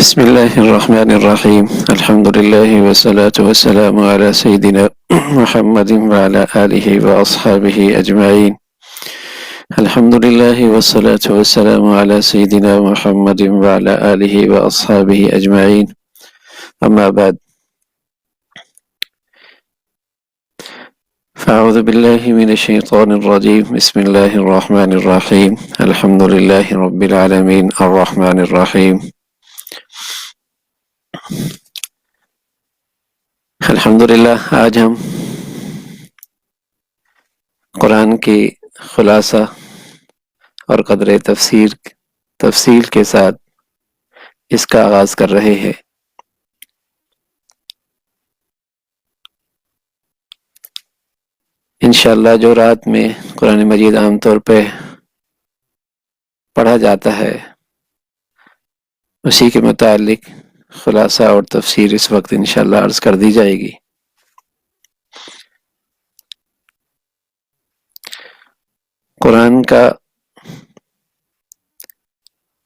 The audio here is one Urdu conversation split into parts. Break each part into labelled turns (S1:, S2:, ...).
S1: بسم الله الرحمن الرحيم. الحمد لله والصلاة والسلام على سيدنا محمد وعلى آله وأصحابه أجمعين. الحمد لله والصلاة والسلام على سيدنا محمد وعلى آله وأصحابه أجمعين. أما بعد، فأعوذ بالله من الشيطان الرجيم. بسم الله الرحمن الرحيم. الحمد لله رب العالمين الرحمن الرحيم. الحمدللہ آج ہم قرآن کی خلاصہ اور قدر تفصیل کے ساتھ اس کا آغاز کر رہے ہیں۔ انشاءاللہ جو رات میں قرآن مجید عام طور پہ پڑھا جاتا ہے اسی کے متعلق خلاصہ اور تفسیر اس وقت انشاءاللہ عرض کر دی جائے گی۔ قرآن کا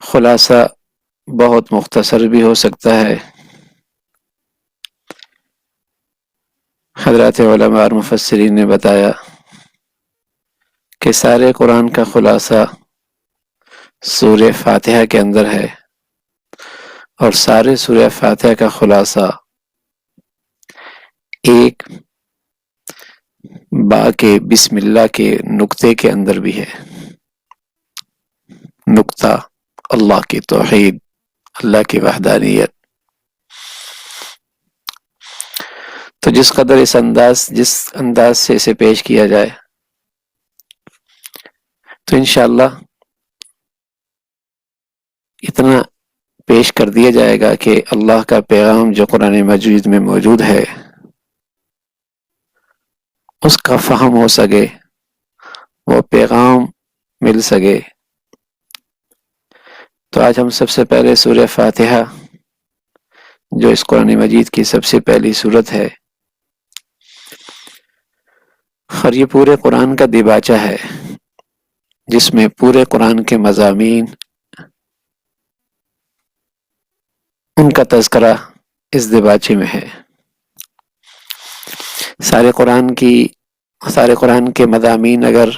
S1: خلاصہ بہت مختصر بھی ہو سکتا ہے۔ حضرات علماء اور مفسرین نے بتایا کہ سارے قرآن کا خلاصہ سورہ فاتحہ کے اندر ہے، اور سارے سورہ فاتحہ کا خلاصہ ایک با کے بسم اللہ کے نقطے کے اندر بھی ہے۔ نقطہ اللہ کی توحید، اللہ کی وحدانیت۔ تو جس قدر جس انداز سے اسے پیش کیا جائے تو انشاءاللہ اتنا پیش کر دیا جائے گا کہ اللہ کا پیغام جو قرآن مجید میں موجود ہے اس کا فہم ہو سکے، وہ پیغام مل سکے۔ تو آج ہم سب سے پہلے سورہ فاتحہ جو اس قرآن مجید کی سب سے پہلی سورت ہے، اور یہ پورے قرآن کا دیباچہ ہے جس میں پورے قرآن کے مضامین ان کا تذکرہ اس دیباچے میں ہے۔ سارے قرآن کے مضامین اگر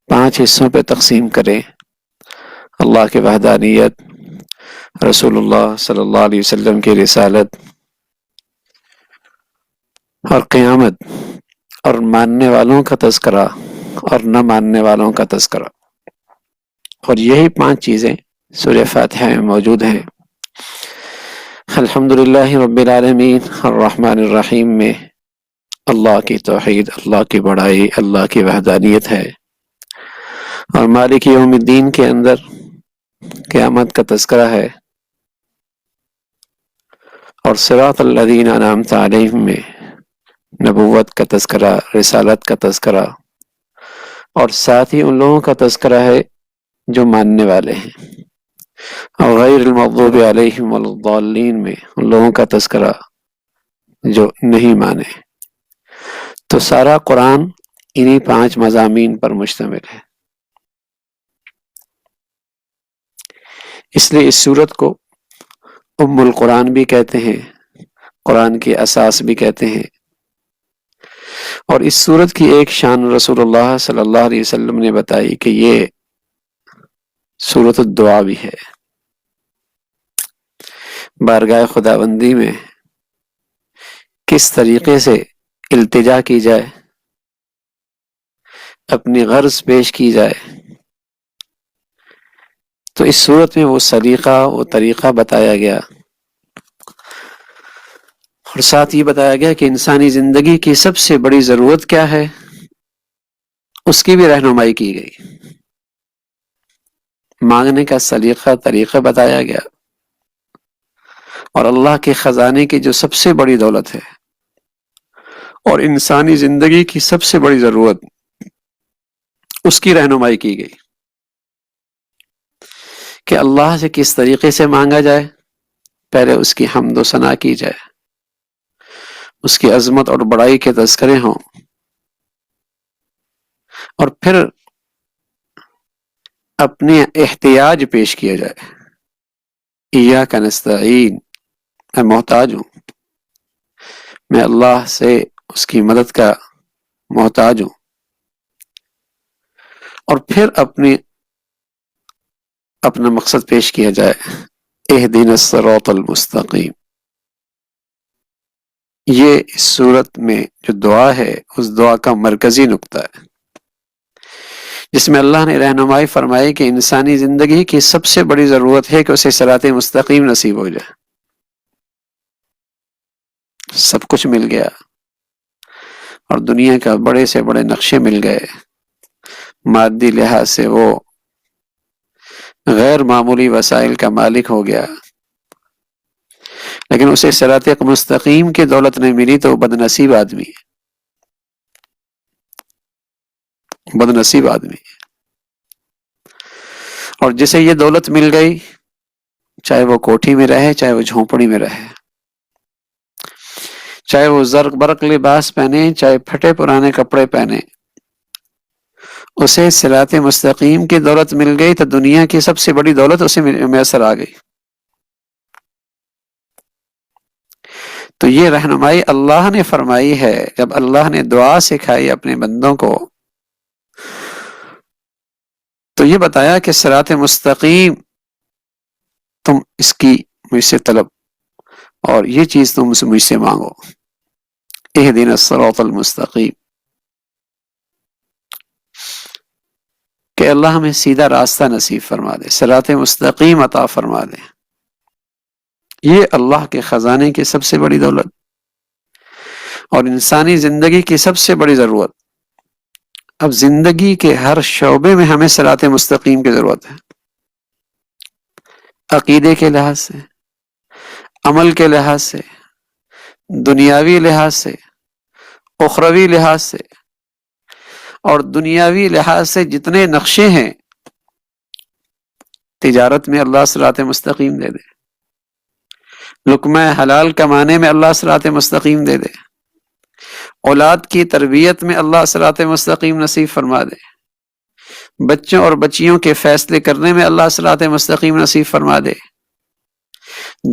S1: 5 حصوں پہ تقسیم کریں، اللہ کی وحدانیت، رسول اللہ صلی اللہ علیہ وسلم کی رسالت، اور قیامت، اور ماننے والوں کا تذکرہ اور نہ ماننے والوں کا تذکرہ، اور یہی 5 چیزیں سورہ فاتحہ میں موجود ہیں۔ الحمدللہ رب العالمین الرحمن الرحیم میں اللہ کی توحید، اللہ کی بڑائی، اللہ کی وحدانیت ہے، اور مالک یوم الدین کے اندر قیامت کا تذکرہ ہے، اور صراط الذین انعمت علیہم میں نبوت کا تذکرہ، رسالت کا تذکرہ، اور ساتھ ہی ان لوگوں کا تذکرہ ہے جو ماننے والے ہیں، اور غیر المغضوب علیہم ولا الضالین میں ان لوگوں کا تذکرہ جو نہیں مانے۔ تو سارا قرآن انہی 5 مضامین پر مشتمل ہے۔ اس لیے اس سورت کو ام القرآن بھی کہتے ہیں، قرآن کی اساس بھی کہتے ہیں۔ اور اس سورت کی ایک شان رسول اللہ صلی اللہ علیہ وسلم نے بتائی کہ یہ سورت الدعا بھی ہے۔ بارگاہ خداوندی میں کس طریقے سے التجا کی جائے، اپنی غرض پیش کی جائے، تو اس صورت میں وہ سلیقہ، وہ طریقہ بتایا گیا، اور ساتھ یہ بتایا گیا کہ انسانی زندگی کی سب سے بڑی ضرورت کیا ہے، اس کی بھی رہنمائی کی گئی۔ مانگنے کا سلیقہ، طریقہ بتایا گیا، اور اللہ کے خزانے کی جو سب سے بڑی دولت ہے اور انسانی زندگی کی سب سے بڑی ضرورت، اس کی رہنمائی کی گئی کہ اللہ سے کس طریقے سے مانگا جائے۔ پہلے اس کی حمد و ثنا کی جائے، اس کی عظمت اور بڑائی کے تذکرے ہوں، اور پھر اپنے احتیاج پیش کیا جائے، ایاک نستعین، میں محتاج ہوں، میں اللہ سے اس کی مدد کا محتاج ہوں. اور پھر اپنا مقصد پیش کیا جائے، اہدنا الصراط المستقیم. یہ اس صورت میں جو دعا ہے اس دعا کا مرکزی نقطہ ہے، جس میں اللہ نے رہنمائی فرمائی کہ انسانی زندگی کی سب سے بڑی ضرورت ہے کہ اسے صراط مستقیم نصیب ہو جائے. سب کچھ مل گیا اور دنیا کا بڑے سے بڑے نقشے مل گئے، مادی لحاظ سے وہ غیر معمولی وسائل کا مالک ہو گیا، لیکن اسے صراط مستقیم کی دولت نہیں ملی تو وہ بد نصیب آدمی ہے، بد نصیب آدمی. اور جسے یہ دولت مل گئی، چاہے وہ کوٹھی میں رہے، چاہے وہ جھونپڑی میں رہے، چاہے وہ زرق برق لباس پہنے، چاہے پھٹے پرانے کپڑے پہنے، اسے صراط مستقیم کی دولت مل گئی تو دنیا کی سب سے بڑی دولت اسے میسر آ گئی. تو یہ رہنمائی اللہ نے فرمائی ہے. جب اللہ نے دعا سکھائی اپنے بندوں کو تو یہ بتایا کہ صراط مستقیم تم اس کی مجھ سے طلب، اور یہ چیز تم مجھ سے مانگو، اہدنا الصراط المستقیم، کہ اللہ ہمیں سیدھا راستہ نصیب فرما دے، صراط مستقیم عطا فرما دے. یہ اللہ کے خزانے کی سب سے بڑی دولت اور انسانی زندگی کی سب سے بڑی ضرورت. اب زندگی کے ہر شعبے میں ہمیں صراط مستقیم کی ضرورت ہے، عقیدے کے لحاظ سے، عمل کے لحاظ سے، دنیاوی لحاظ سے، اخروی لحاظ سے، اور دنیاوی لحاظ سے جتنے نقشے ہیں. تجارت میں اللہ صراط مستقیم دے دے، لقمہ حلال کمانے میں اللہ صراط مستقیم دے دے، اولاد کی تربیت میں اللہ صراط مستقیم نصیب فرما دے، بچوں اور بچیوں کے فیصلے کرنے میں اللہ صراط مستقیم نصیب فرما دے،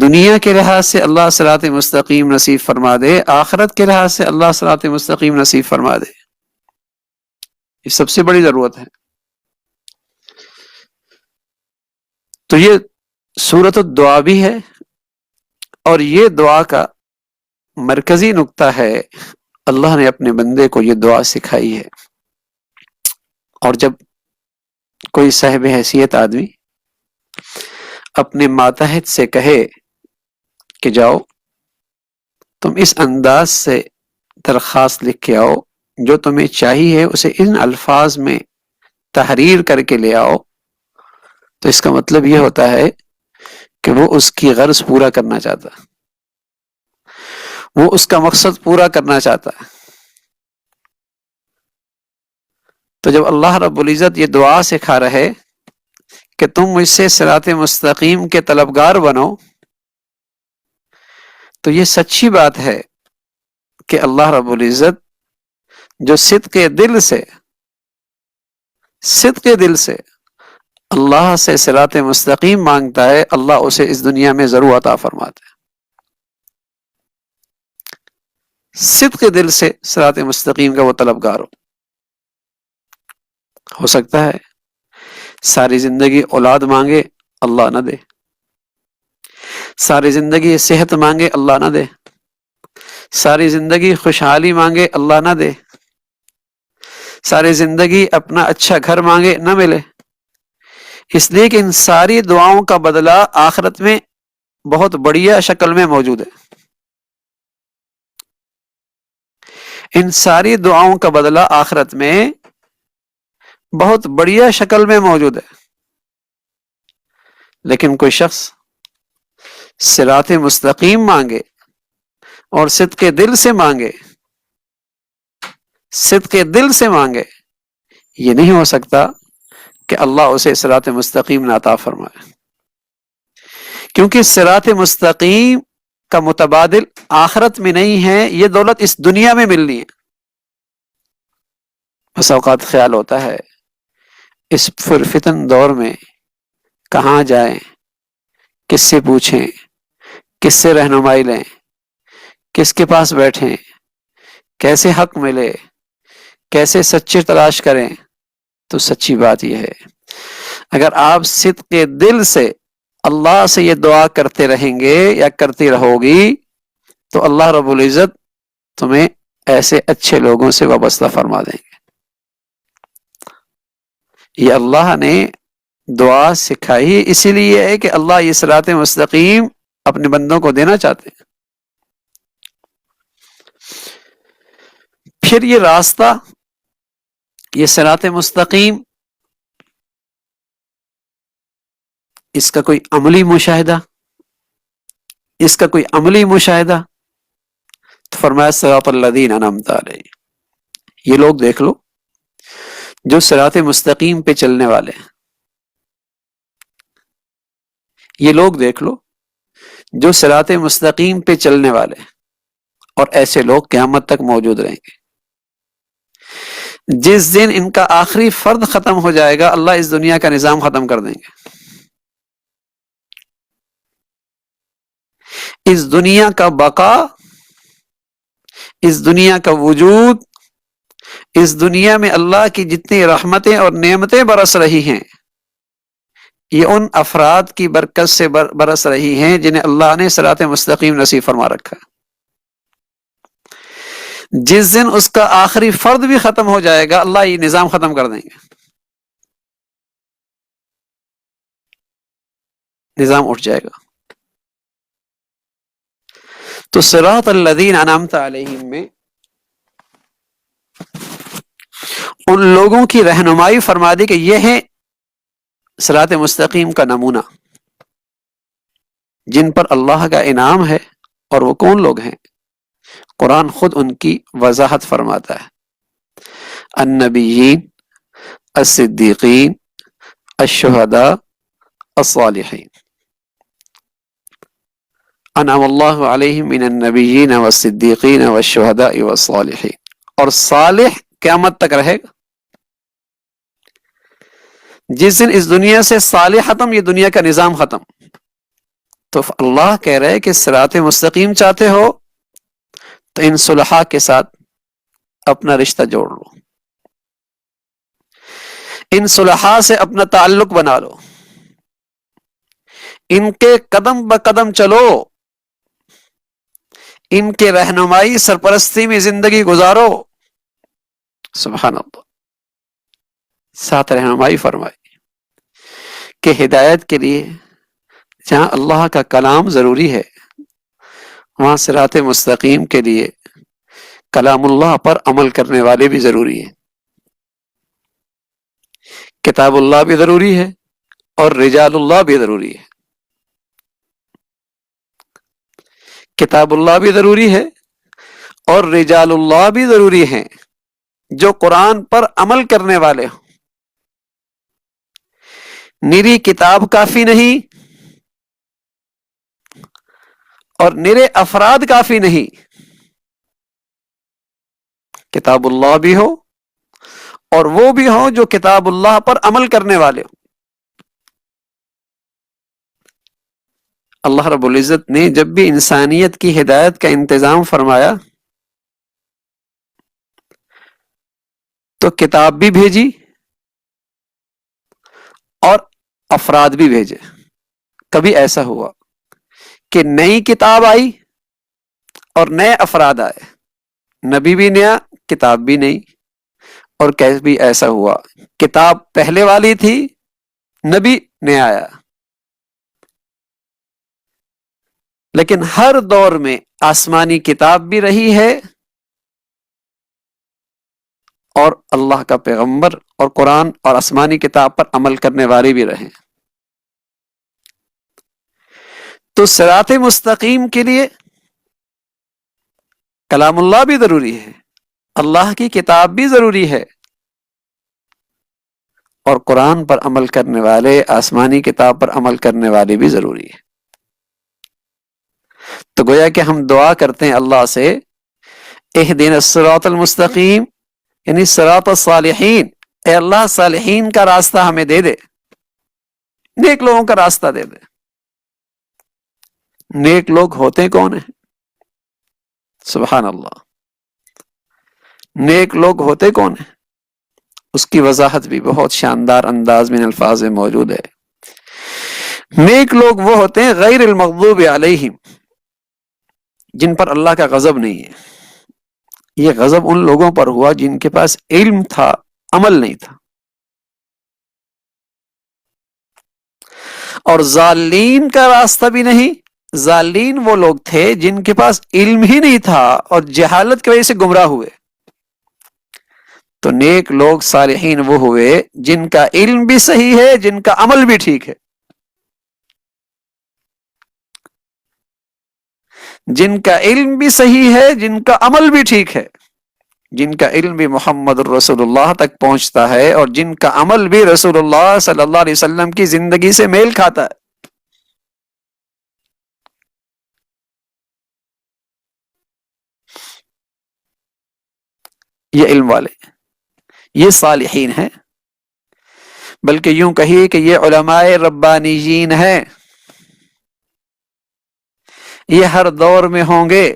S1: دنیا کے لحاظ سے اللہ صراط مستقیم نصیب فرما دے، آخرت کے لحاظ سے اللہ صراط مستقیم نصیب فرما دے. یہ سب سے بڑی ضرورت ہے. تو یہ سورۃ الدعا بھی ہے اور یہ دعا کا مرکزی نقطہ ہے. اللہ نے اپنے بندے کو یہ دعا سکھائی ہے. اور جب کوئی صاحب حیثیت آدمی اپنے ماتحت سے کہے کہ جاؤ تم اس انداز سے درخواست لکھ کے آؤ، جو تمہیں چاہیے اسے ان الفاظ میں تحریر کر کے لے آؤ، تو اس کا مطلب یہ ہوتا ہے کہ وہ اس کی غرض پورا کرنا چاہتا، وہ اس کا مقصد پورا کرنا چاہتا ہے. تو جب اللہ رب العزت یہ دعا سکھا رہے کہ تم مجھ سے صراط مستقیم کے طلبگار بنو، تو یہ سچی بات ہے کہ اللہ رب العزت جو صدق دل سے اللہ سے صراط مستقیم مانگتا ہے، اللہ اسے اس دنیا میں ضرور عطا فرماتا ہے. صدق دل سے صراط مستقیم کا وہ طلبگار ہو سکتا ہے ساری زندگی اولاد مانگے اللہ نہ دے، ساری زندگی صحت مانگے اللہ نہ دے، ساری زندگی خوشحالی مانگے اللہ نہ دے، ساری زندگی اپنا اچھا گھر مانگے نہ ملے. اس لیے کہ ان ساری دعاؤں کا بدلہ آخرت میں بہت بڑھیا شکل میں موجود ہے. ان ساری دعاؤں کا بدلہ آخرت میں بہت بڑھیا شکل میں موجود ہے. لیکن کوئی شخص صراط مستقیم مانگے اور صدق دل سے مانگے، صدق دل سے مانگے، یہ نہیں ہو سکتا کہ اللہ اسے صراط مستقیم نہ عطا فرمائے، کیونکہ صراط مستقیم کا متبادل آخرت میں نہیں ہے، یہ دولت اس دنیا میں ملنی ہے. بس اوقات خیال ہوتا ہے اس پرفتن دور میں کہاں جائیں، کس سے پوچھیں، کس سے رہنمائی لیں، کس کے پاس بیٹھیں، کیسے حق ملے، کیسے سچے تلاش کریں؟ تو سچی بات یہ ہے، اگر آپ صدق دل سے اللہ سے یہ دعا کرتے رہیں گے یا کرتی رہو گی تو اللہ رب العزت تمہیں ایسے اچھے لوگوں سے وابستہ فرما دیں گے۔ یہ اللہ نے دعا سکھائی اسی لیے ہے کہ اللہ یہ صراط مستقیم اپنے بندوں کو دینا چاہتے ہیں۔ پھر یہ راستہ، یہ صراط مستقیم، اس کا کوئی عملی مشاہدہ، اس کا کوئی عملی مشاہدہ، تو فرمایا صراط الذین انعمت علیہم، یہ لوگ دیکھ لو جو صراط مستقیم پہ چلنے والے ہیں، یہ لوگ دیکھ لو جو صراط مستقیم پہ چلنے والے ہیں، اور ایسے لوگ قیامت تک موجود رہیں گے۔ جس دن ان کا آخری فرد ختم ہو جائے گا اللہ اس دنیا کا نظام ختم کر دیں گے۔ اس دنیا کا بقا، اس دنیا کا وجود، اس دنیا میں اللہ کی جتنی رحمتیں اور نعمتیں برس رہی ہیں یہ ان افراد کی برکت سے برس رہی ہیں جنہیں اللہ نے صراط مستقیم نصیب فرما رکھا ہے۔ جس دن اس کا آخری فرد بھی ختم ہو جائے گا اللہ یہ نظام ختم کر دیں گے، نظام اٹھ جائے گا۔ تو صراط الذین انعمت علیہم میں ان لوگوں کی رہنمائی فرما دی کہ یہ ہے صراط مستقیم کا نمونہ، جن پر اللہ کا انعام ہے۔ اور وہ کون لوگ ہیں؟ قرآن خود ان کی وضاحت فرماتا ہے، النبیین، الصدیقین، الشہداء، الصالحین، انعم اللہ علیہم من النبیین والصدیقین والشہداء والصالحین۔ اور صالح قیامت تک رہے گا۔ جس دن اس دنیا سے صالح ختم، یہ دنیا کا نظام ختم، تو اللہ کہہ رہے کہ صراط مستقیم چاہتے ہو تو ان صلحاء کے ساتھ اپنا رشتہ جوڑ لو، ان صلحاء سے اپنا تعلق بنا لو، ان کے قدم بقدم چلو، ان کے رہنمائی سرپرستی میں زندگی گزارو۔ سبحان اللہ، ساتھ رہنمائی فرمائی کہ ہدایت کے لیے جہاں اللہ کا کلام ضروری ہے وہاں صراط مستقیم کے لیے کلام اللہ پر عمل کرنے والے بھی ضروری ہیں، کتاب اللہ بھی ضروری ہے اور رجال اللہ بھی ضروری ہے۔ کتاب اللہ بھی ضروری ہے اور رجال اللہ بھی ضروری ہیں جو قرآن پر عمل کرنے والے ہوں۔ نری کتاب کافی نہیں اور نرے افراد کافی نہیں، کتاب اللہ بھی ہو اور وہ بھی ہو جو کتاب اللہ پر عمل کرنے والے ہوں۔ اللہ رب العزت نے جب بھی انسانیت کی ہدایت کا انتظام فرمایا تو کتاب بھی بھیجی اور افراد بھی بھیجے۔ کبھی ایسا ہوا کہ نئی کتاب آئی اور نئے افراد آئے، نبی بھی نیا، کتاب بھی نئی، اور کبھی ایسا ہوا کتاب پہلے والی تھی، نبی نیا آیا۔ لیکن ہر دور میں آسمانی کتاب بھی رہی ہے اور اللہ کا پیغمبر اور قرآن اور آسمانی کتاب پر عمل کرنے والے بھی رہے۔ تو صراط مستقیم کے لیے کلام اللہ بھی ضروری ہے، اللہ کی کتاب بھی ضروری ہے، اور قرآن پر عمل کرنے والے، آسمانی کتاب پر عمل کرنے والے بھی ضروری ہے۔ تو گویا کہ ہم دعا کرتے ہیں اللہ سے، اہدنا الصراط المستقیم، یعنی صراط الصالحین، اے اللہ صالحین کا راستہ ہمیں دے دے، نیک لوگوں کا راستہ دے دے۔ نیک لوگ ہوتے کون ہیں؟ سبحان اللہ، نیک لوگ ہوتے کون ہیں؟ اس کی وضاحت بھی بہت شاندار انداز میں الفاظ میں موجود ہے۔ نیک لوگ وہ ہوتے ہیں غیر المغضوب علیہم، جن پر اللہ کا غضب نہیں ہے۔ یہ غضب ان لوگوں پر ہوا جن کے پاس علم تھا، عمل نہیں تھا۔ اور ضالین کا راستہ بھی نہیں، ضالین وہ لوگ تھے جن کے پاس علم ہی نہیں تھا اور جہالت کی وجہ سے گمراہ ہوئے۔ تو نیک لوگ صالحین وہ ہوئے جن کا علم بھی صحیح ہے، جن کا عمل بھی ٹھیک ہے، جن کا علم بھی صحیح ہے، جن کا عمل بھی ٹھیک ہے، جن کا علم بھی محمد الرسول اللہ تک پہنچتا ہے اور جن کا عمل بھی رسول اللہ صلی اللہ علیہ وسلم کی زندگی سے میل کھاتا ہے۔ یہ علم والے، یہ صالحین ہیں، بلکہ یوں کہیے کہ یہ علماء ربانیین ہیں۔ یہ ہر دور میں ہوں گے۔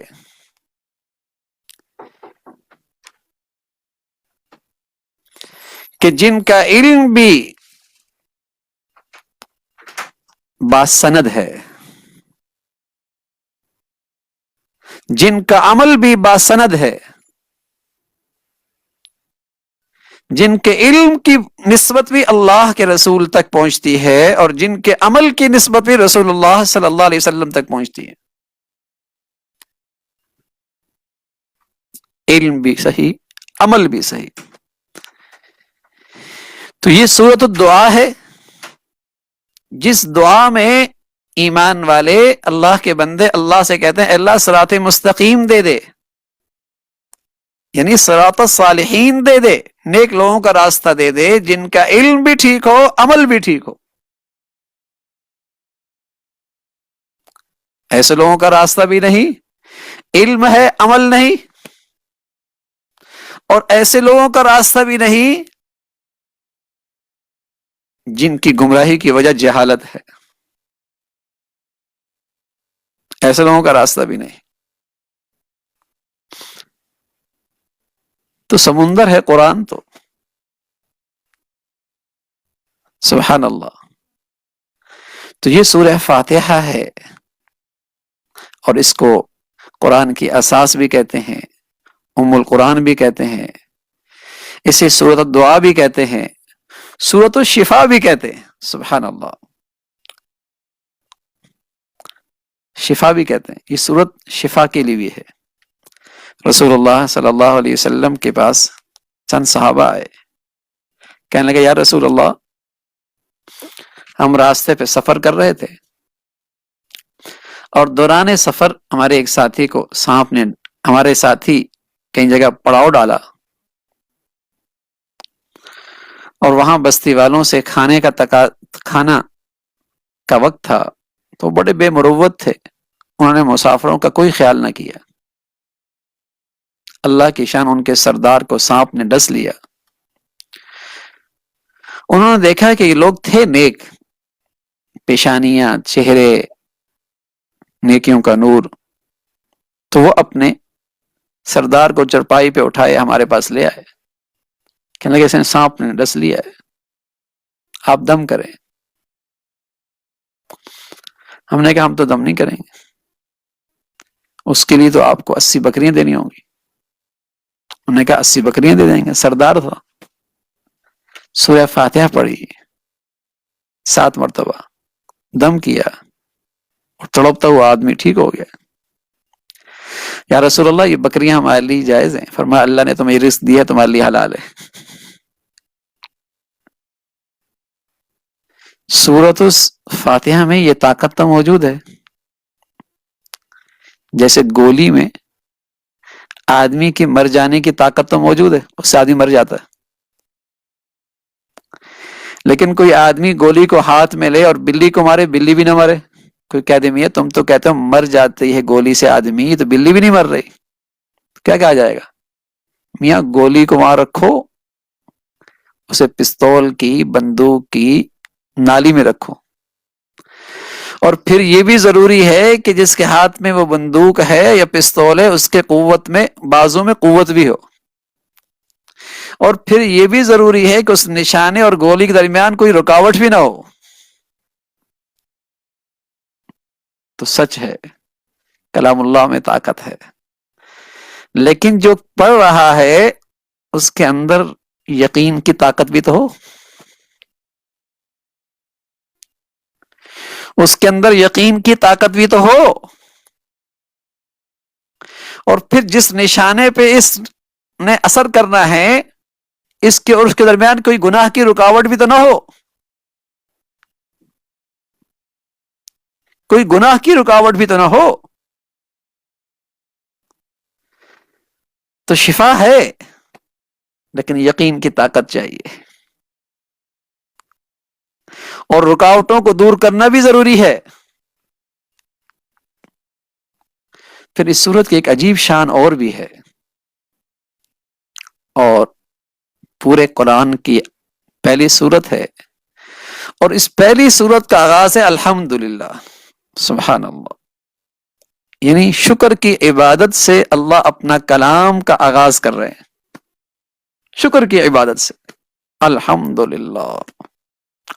S1: کہ جن کا علم بھی باسند ہے، جن کا عمل بھی باسند ہے، جن کے علم کی نسبت بھی اللہ کے رسول تک پہنچتی ہے اور جن کے عمل کی نسبت بھی رسول اللہ صلی اللہ علیہ وسلم تک پہنچتی ہے۔ علم بھی صحیح، عمل بھی صحیح۔ تو یہ سورۃ الدعا ہے، جس دعا میں ایمان والے اللہ کے بندے اللہ سے کہتے ہیں اللہ صراط مستقیم دے دے، یعنی صراط الصالحین دے دے، نیک لوگوں کا راستہ دے دے جن کا علم بھی ٹھیک ہو، عمل بھی ٹھیک ہو۔ ایسے لوگوں کا راستہ بھی نہیں، علم ہے عمل نہیں، اور ایسے لوگوں کا راستہ بھی نہیں جن کی گمراہی کی وجہ جہالت ہے، ایسے لوگوں کا راستہ بھی نہیں۔ تو سمندر ہے قرآن، تو سبحان اللہ۔ تو یہ سورہ فاتحہ ہے، اور اس کو قرآن کی اساس بھی کہتے ہیں، ام القرآن بھی کہتے ہیں، اسے سورۃ الدعا بھی کہتے ہیں، سورۃ الشفا بھی کہتے ہیں۔ سبحان اللہ، شفا بھی کہتے ہیں۔ یہ سورت شفا کے لیے بھی ہے۔ رسول اللہ صلی اللہ علیہ وسلم کے پاس چند صحابہ آئے، کہنے لگے یا رسول اللہ، ہم راستے پہ سفر کر رہے تھے اور دوران سفر ہمارے ایک ساتھی کو سانپ نے، ہمارے ساتھی کئی جگہ پڑاؤ ڈالا، اور وہاں بستی والوں سے کھانے کا وقت تھا، تو بڑے بے مروت تھے، انہوں نے مسافروں کا کوئی خیال نہ کیا۔ اللہ کی شان، ان کے سردار کو سانپ نے ڈس لیا۔ انہوں نے دیکھا کہ یہ لوگ تھے نیک، پیشانیاں، چہرے، نیکیوں کا نور، تو وہ اپنے سردار کو چرپائی پہ اٹھائے ہمارے پاس لے آئے، کہنے لگے اس نے سانپ نے ڈس لیا ہے، آپ دم کریں۔ ہم نے کہا ہم تو دم نہیں کریں گے، اس کے لیے تو آپ کو 80 بکریاں دینی ہوں گی۔ انہوں نے کہا 80 بکریاں دے دیں گے۔ سردار تھا، سورہ فاتحہ پڑھی 7 مرتبہ، دم کیا، اور تڑپتا ہوا آدمی ٹھیک ہو گیا۔ یا رسول اللہ، یہ بکریاں ہمارے لیے جائز ہیں؟ فرمایا اللہ نے تمہیں رزق دیا ہے، تمہارے لیے حلال ہے۔ سورۃ فاتحہ میں یہ طاقت تو موجود ہے، جیسے گولی میں آدمی کے مر جانے کی طاقت تو موجود ہے، اس سے آدمی مر جاتا ہے، لیکن کوئی آدمی گولی کو ہاتھ میں لے اور بلی کو مارے، بلی بھی نہ مرے۔ کوئی کہہ دے میاں تم تو کہتے ہو مر جاتی ہے گولی سے آدمی، تو بلی بھی نہیں مر رہی، کیا کہا جائے گا؟ میاں گولی کو وہاں رکھو، اسے پستول کی، بندوق کی نالی میں رکھو، اور پھر یہ بھی ضروری ہے کہ جس کے ہاتھ میں وہ بندوق ہے یا پستول ہے اس کے قوت میں بازو میں قوت بھی ہو، اور پھر یہ بھی ضروری ہے کہ اس نشانے اور گولی کے درمیان کوئی رکاوٹ بھی نہ ہو. تو سچ ہے کلام اللہ میں طاقت ہے، لیکن جو پڑھ رہا ہے اس کے اندر یقین کی طاقت بھی تو ہو، اس کے اندر یقین کی طاقت بھی تو ہو. اور پھر جس نشانے پہ اس نے اثر کرنا ہے اس کے اور اس کے درمیان کوئی گناہ کی رکاوٹ بھی تو نہ ہو، کوئی گناہ کی رکاوٹ بھی تو نہ ہو. تو شفا ہے لیکن یقین کی طاقت چاہیے، اور رکاوٹوں کو دور کرنا بھی ضروری ہے. پھر اس صورت کی ایک عجیب شان اور بھی ہے، اور پورے قرآن کی پہلی صورت ہے، اور اس پہلی صورت کا آغاز ہے الحمدللہ، سبحان اللہ. یعنی شکر کی عبادت سے اللہ اپنا کلام کا آغاز کر رہے ہیں، شکر کی عبادت سے. الحمدللہ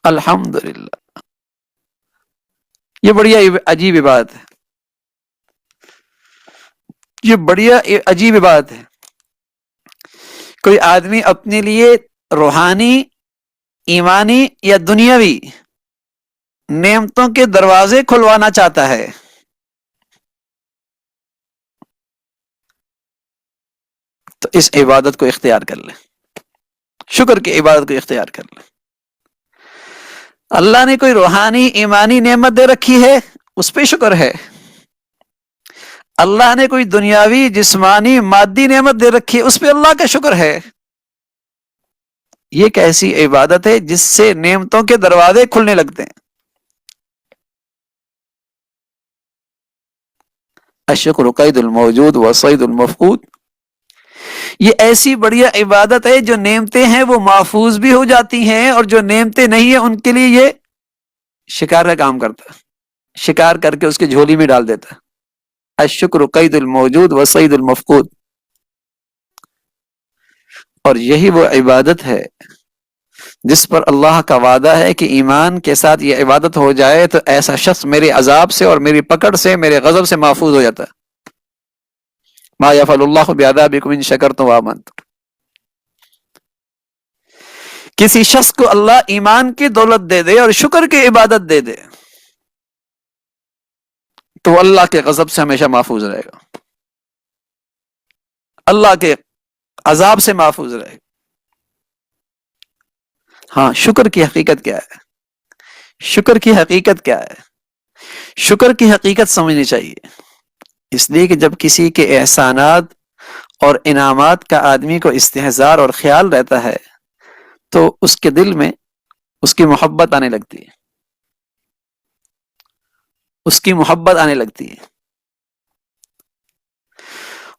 S1: الحمدللہ. یہ بڑیا عجیب عبادت ہے، یہ بڑیا عجیب عبادت ہے. کوئی آدمی اپنے لیے روحانی، ایمانی یا دنیاوی نعمتوں کے دروازے کھلوانا چاہتا ہے، تو اس عبادت کو اختیار کر لے، شکر کی عبادت کو اختیار کر لے. اللہ نے کوئی روحانی ایمانی نعمت دے رکھی ہے اس پہ شکر ہے، اللہ نے کوئی دنیاوی جسمانی مادی نعمت دے رکھی ہے اس پہ اللہ کا شکر ہے. یہ ایک ایسی عبادت ہے جس سے نعمتوں کے دروازے کھلنے لگتے ہیں. الشکر قید الموجود و صید المفقود. یہ ایسی بڑھیا عبادت ہے جو نعمتیں ہیں وہ محفوظ بھی ہو جاتی ہیں، اور جو نعمتیں نہیں ہیں ان کے لیے یہ شکار کا کام کرتا ہے، شکار کر کے اس کی جھولی میں ڈال دیتا ہے. الشکر قید الموجود و صید المفقود. اور یہی وہ عبادت ہے جس پر اللہ کا وعدہ ہے کہ ایمان کے ساتھ یہ عبادت ہو جائے تو ایسا شخص میرے عذاب سے اور میری پکڑ سے، میرے غضب سے محفوظ ہو جاتا ہے. ما یفعل اللہ بعذابکم ان شکرتم وآمنتم. کسی شخص کو اللہ ایمان کی دولت دے دے اور شکر کی عبادت دے دے تو وہ اللہ کے غضب سے ہمیشہ محفوظ رہے گا، اللہ کے عذاب سے محفوظ رہے گا. ہاں، شکر کی حقیقت کیا ہے؟ شکر کی حقیقت کیا ہے؟ شکر کی حقیقت سمجھنی چاہیے. اس لیے کہ جب کسی کے احسانات اور انعامات کا آدمی کو استحضار اور خیال رہتا ہے تو اس کے دل میں اس کی محبت آنے لگتی ہے، اس کی محبت آنے لگتی ہے.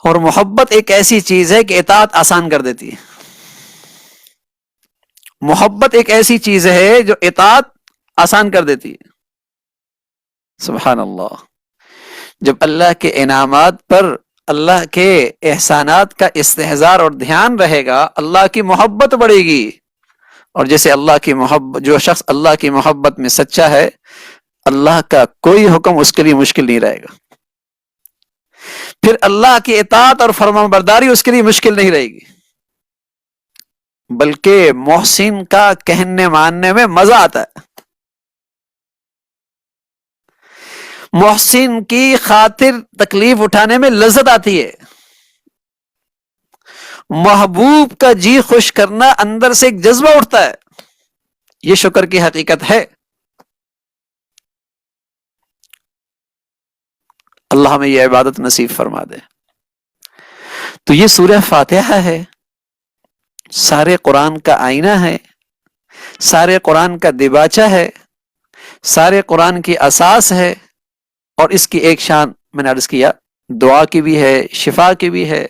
S1: اور محبت ایک ایسی چیز ہے کہ اطاعت آسان کر دیتی ہے. محبت ایک ایسی چیز ہے جو اطاعت آسان کر دیتی ہے. سبحان اللہ. جب اللہ کے انعامات پر اللہ کے احسانات کا استحضار اور دھیان رہے گا اللہ کی محبت بڑھے گی. اور جیسے اللہ کی محبت، جو شخص اللہ کی محبت میں سچا ہے اللہ کا کوئی حکم اس کے لیے مشکل نہیں رہے گا، پھر اللہ کی اطاعت اور فرمان برداری اس کے لیے مشکل نہیں رہے گی، بلکہ محسن کا کہنے ماننے میں مزہ آتا ہے. محسن کی خاطر تکلیف اٹھانے میں لذت آتی ہے. محبوب کا جی خوش کرنا اندر سے ایک جذبہ اٹھتا ہے. یہ شکر کی حقیقت ہے. اللہ ہمیں یہ عبادت نصیب فرما دے. تو یہ سورہ فاتحہ ہے، سارے قرآن کا آئینہ ہے، سارے قرآن کا دیباچہ ہے، سارے قرآن کی اساس ہے. اور اس کی ایک شان میں نے عرض کیا دعا کی بھی ہے، شفا کی بھی ہے.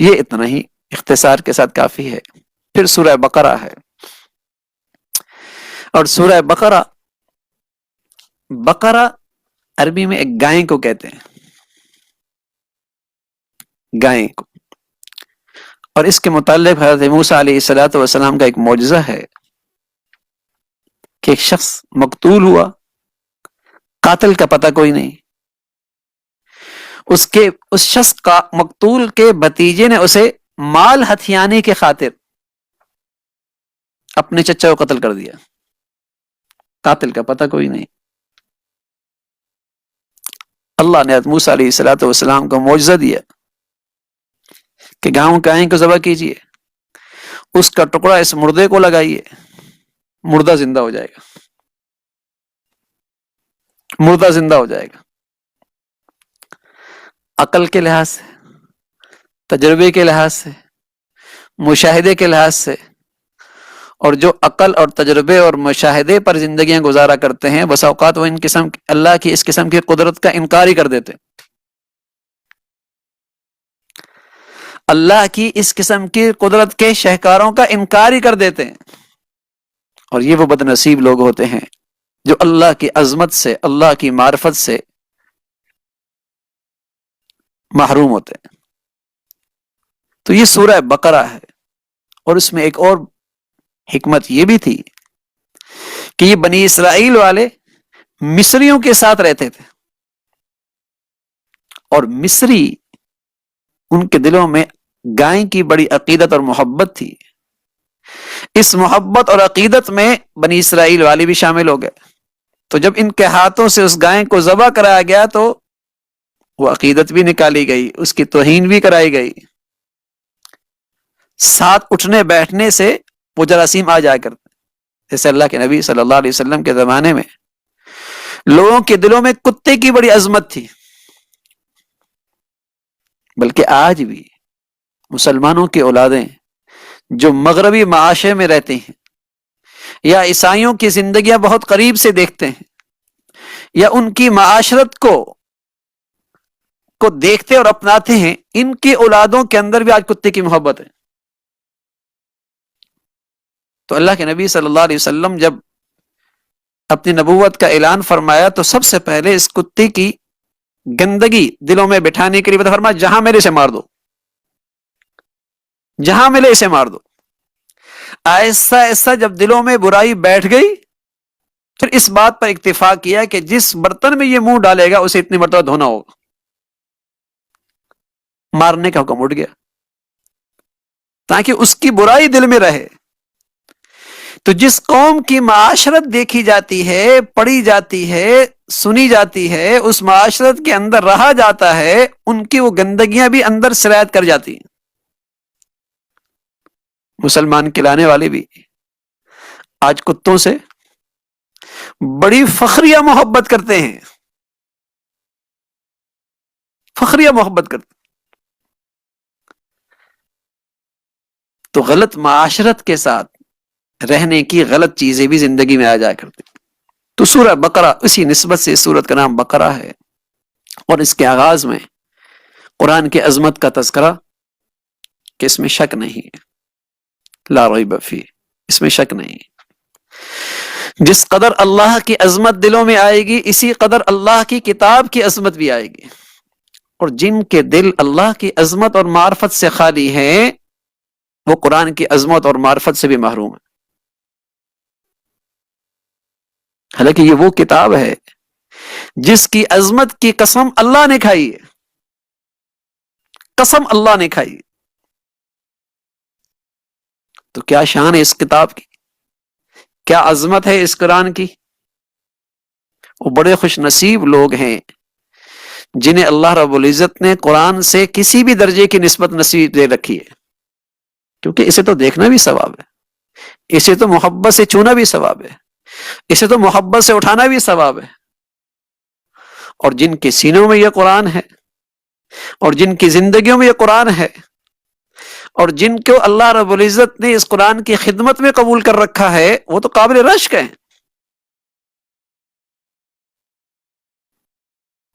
S1: یہ اتنا ہی اختصار کے ساتھ کافی ہے. پھر سورہ بقرہ ہے. اور سورہ بقرہ، بقرہ عربی میں ایک گائے کو کہتے ہیں، گائے کو. اور اس کے متعلق حضرت موسیٰ علیہ الصلوۃ والسلام کا ایک معجزہ ہے کہ ایک شخص مقتول ہوا، قاتل کا پتہ کوئی نہیں. اس شخص کا مقتول کے بھتیجے نے اسے مال ہتھیانے کے خاطر اپنے چچا کو قتل کر دیا، قاتل کا پتہ کوئی نہیں. اللہ نے حضرت موسیٰ علیہ الصلوۃ والسلام کو معجزہ دیا کہ گائے کو ذبح کیجیے، اس کا ٹکڑا اس مردے کو لگائیے، مردہ زندہ ہو جائے گا، مردہ زندہ ہو جائے گا. عقل کے لحاظ سے، تجربے کے لحاظ سے، مشاہدے کے لحاظ سے، اور جو عقل اور تجربے اور مشاہدے پر زندگیاں گزارا کرتے ہیں، بس اوقات وہ اللہ کی اس قسم کی قدرت کا انکار ہی کر دیتے ہیں. اللہ کی اس قسم کی قدرت کے شہکاروں کا انکار ہی کر دیتے ہیں. اور یہ وہ بد نصیب لوگ ہوتے ہیں جو اللہ کی عظمت سے، اللہ کی معرفت سے محروم ہوتے ہیں. تو یہ سورہ بقرہ ہے. اور اس میں ایک اور حکمت یہ بھی تھی کہ یہ بنی اسرائیل والے مصریوں کے ساتھ رہتے تھے، اور مصری ان کے دلوں میں گائے کی بڑی عقیدت اور محبت تھی. اس محبت اور عقیدت میں بنی اسرائیل والے بھی شامل ہو گئے. تو جب ان کے ہاتھوں سے اس گائے کو ذبح کرایا گیا تو وہ عقیدت بھی نکالی گئی، اس کی توہین بھی کرائی گئی. ساتھ اٹھنے بیٹھنے سے وہ جراثیم آ جایا کرتے، جیسے اللہ کے نبی صلی اللہ علیہ وسلم کے زمانے میں لوگوں کے دلوں میں کتے کی بڑی عظمت تھی. بلکہ آج بھی مسلمانوں کی اولادیں جو مغربی معاشرے میں رہتے ہیں یا عیسائیوں کی زندگیاں بہت قریب سے دیکھتے ہیں یا ان کی معاشرت کو دیکھتے اور اپناتے ہیں، ان کی اولادوں کے اندر بھی آج کتے کی محبت ہے. تو اللہ کے نبی صلی اللہ علیہ وسلم جب اپنی نبوت کا اعلان فرمایا تو سب سے پہلے اس کتے کی گندگی دلوں میں بٹھانے کے لیے فرمایا جہاں ملے اسے مار دو، جہاں ملے اسے مار دو. ایسا ایسا جب دلوں میں برائی بیٹھ گئی پھر اس بات پر اتفاق کیا کہ جس برتن میں یہ منہ ڈالے گا اسے اتنی مرتبہ دھونا ہوگا. مارنے کا حکم اٹھ گیا تاکہ اس کی برائی دل میں رہے. تو جس قوم کی معاشرت دیکھی جاتی ہے، پڑھی جاتی ہے، سنی جاتی ہے، اس معاشرت کے اندر رہا جاتا ہے، ان کی وہ گندگیاں بھی اندر سرایت کر جاتی ہیں. مسلمان کھلانے والے بھی آج کتوں سے بڑی فخریہ محبت کرتے ہیں، فخریہ محبت کرتے. تو غلط معاشرت کے ساتھ رہنے کی غلط چیزیں بھی زندگی میں آ جایا کرتی. تو سورہ بقرہ اسی نسبت سے اس سورت کا نام بقرہ ہے. اور اس کے آغاز میں قرآن کی عظمت کا تذکرہ کہ اس میں شک نہیں ہے، لا ریب فیہ، اس میں شک نہیں. جس قدر اللہ کی عظمت دلوں میں آئے گی اسی قدر اللہ کی کتاب کی عظمت بھی آئے گی. اور جن کے دل اللہ کی عظمت اور معرفت سے خالی ہیں وہ قرآن کی عظمت اور معرفت سے بھی محروم ہیں. حالانکہ یہ وہ کتاب ہے جس کی عظمت کی قسم اللہ نے کھائی ہے، قسم اللہ نے کھائی. تو کیا شان ہے اس کتاب کی، کیا عظمت ہے اس قرآن کی. وہ بڑے خوش نصیب لوگ ہیں جنہیں اللہ رب العزت نے قرآن سے کسی بھی درجے کی نسبت نصیب دے رکھی ہے، کیونکہ اسے تو دیکھنا بھی ثواب ہے، اسے تو محبت سے چھونا بھی ثواب ہے، اسے تو محبت سے اٹھانا بھی ثواب ہے. اور جن کے سینوں میں یہ قرآن ہے اور جن کی زندگیوں میں یہ قرآن ہے اور جن کو اللہ رب العزت نے اس قرآن کی خدمت میں قبول کر رکھا ہے وہ تو قابل رشک ہیں.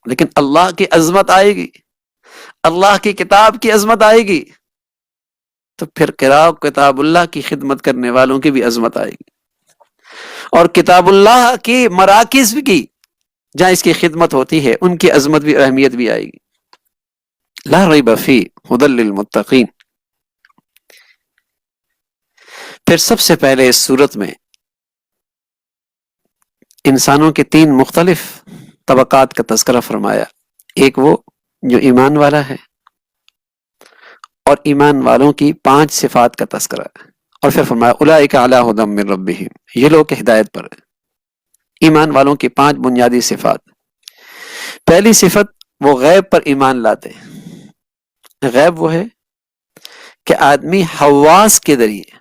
S1: لیکن اللہ کی عظمت آئے گی، اللہ کی کتاب کی عظمت آئے گی تو پھر قراء کتاب اللہ کی خدمت کرنے والوں کی بھی عظمت آئے گی. اور کتاب اللہ کی مراکز کی جہاں اس کی خدمت ہوتی ہے ان کی عظمت بھی اہمیت بھی آئے گی. لا ریب فی ھدی للمتقین. پھر سب سے پہلے اس صورت میں انسانوں کے 3 مختلف طبقات کا تذکرہ فرمایا. ایک وہ جو ایمان والا ہے، اور ایمان والوں کی 5 صفات کا تذکرہ ہے، اور پھر فرمایا اولئک علی ھدی من ربہم، یہ لوگ ہدایت پر ہیں. ایمان والوں کی 5 بنیادی صفات. پہلی صفت وہ غیب پر ایمان لاتے ہیں. غیب وہ ہے کہ آدمی حواس کے ذریعے،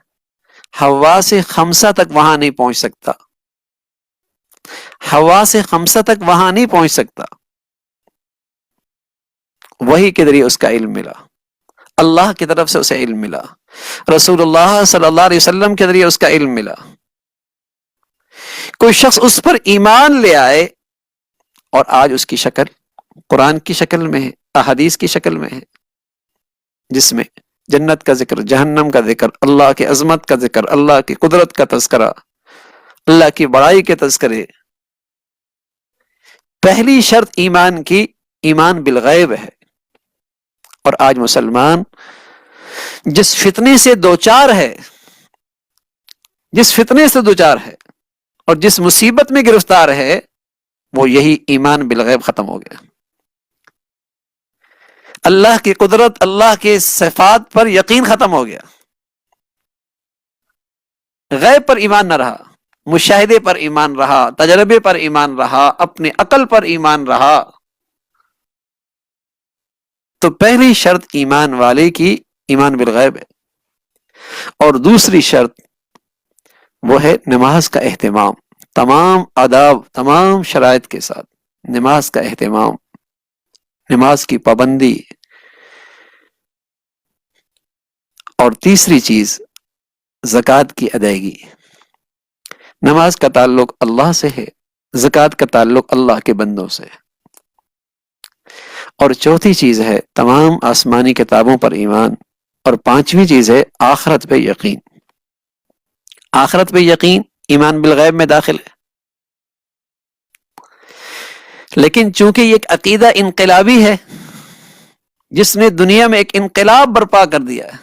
S1: حواس خمسہ تک وہاں نہیں پہنچ سکتا، حواس خمسہ تک وہاں نہیں پہنچ سکتا. وحی کے ذریعے اس کا علم ملا، اللہ کی طرف سے اسے علم ملا، رسول اللہ صلی اللہ علیہ وسلم کے ذریعے اس کا علم ملا. کوئی شخص اس پر ایمان لے آئے اور آج اس کی شکل قرآن کی شکل میں ہے، احادیث کی شکل میں ہے، جس میں جنت کا ذکر، جہنم کا ذکر، اللہ کی عظمت کا ذکر، اللہ کی قدرت کا تذکرہ، اللہ کی بڑائی کے تذکرے. پہلی شرط ایمان کی ایمان بالغیب ہے. اور آج مسلمان جس فتنے سے دوچار ہے، جس فتنے سے دوچار ہے اور جس مصیبت میں گرفتار ہے، وہ یہی ایمان بالغیب ختم ہو گیا. اللہ کی قدرت، اللہ کے صفات پر یقین ختم ہو گیا. غیب پر ایمان نہ رہا، مشاہدے پر ایمان رہا، تجربے پر ایمان رہا، اپنے عقل پر ایمان رہا. تو پہلی شرط ایمان والے کی ایمان بالغیب ہے. اور دوسری شرط وہ ہے نماز کا اہتمام، تمام آداب، تمام شرائط کے ساتھ نماز کا اہتمام، نماز کی پابندی. اور تیسری چیز زکوٰۃ کی ادائیگی. نماز کا تعلق اللہ سے ہے، زکوٰۃ کا تعلق اللہ کے بندوں سے ہے. اور چوتھی چیز ہے تمام آسمانی کتابوں پر ایمان. اور پانچویں چیز ہے آخرت پہ یقین. آخرت پہ یقین ایمان بالغیب میں داخل ہے. لیکن چونکہ یہ ایک عقیدہ انقلابی ہے جس نے دنیا میں ایک انقلاب برپا کر دیا ہے،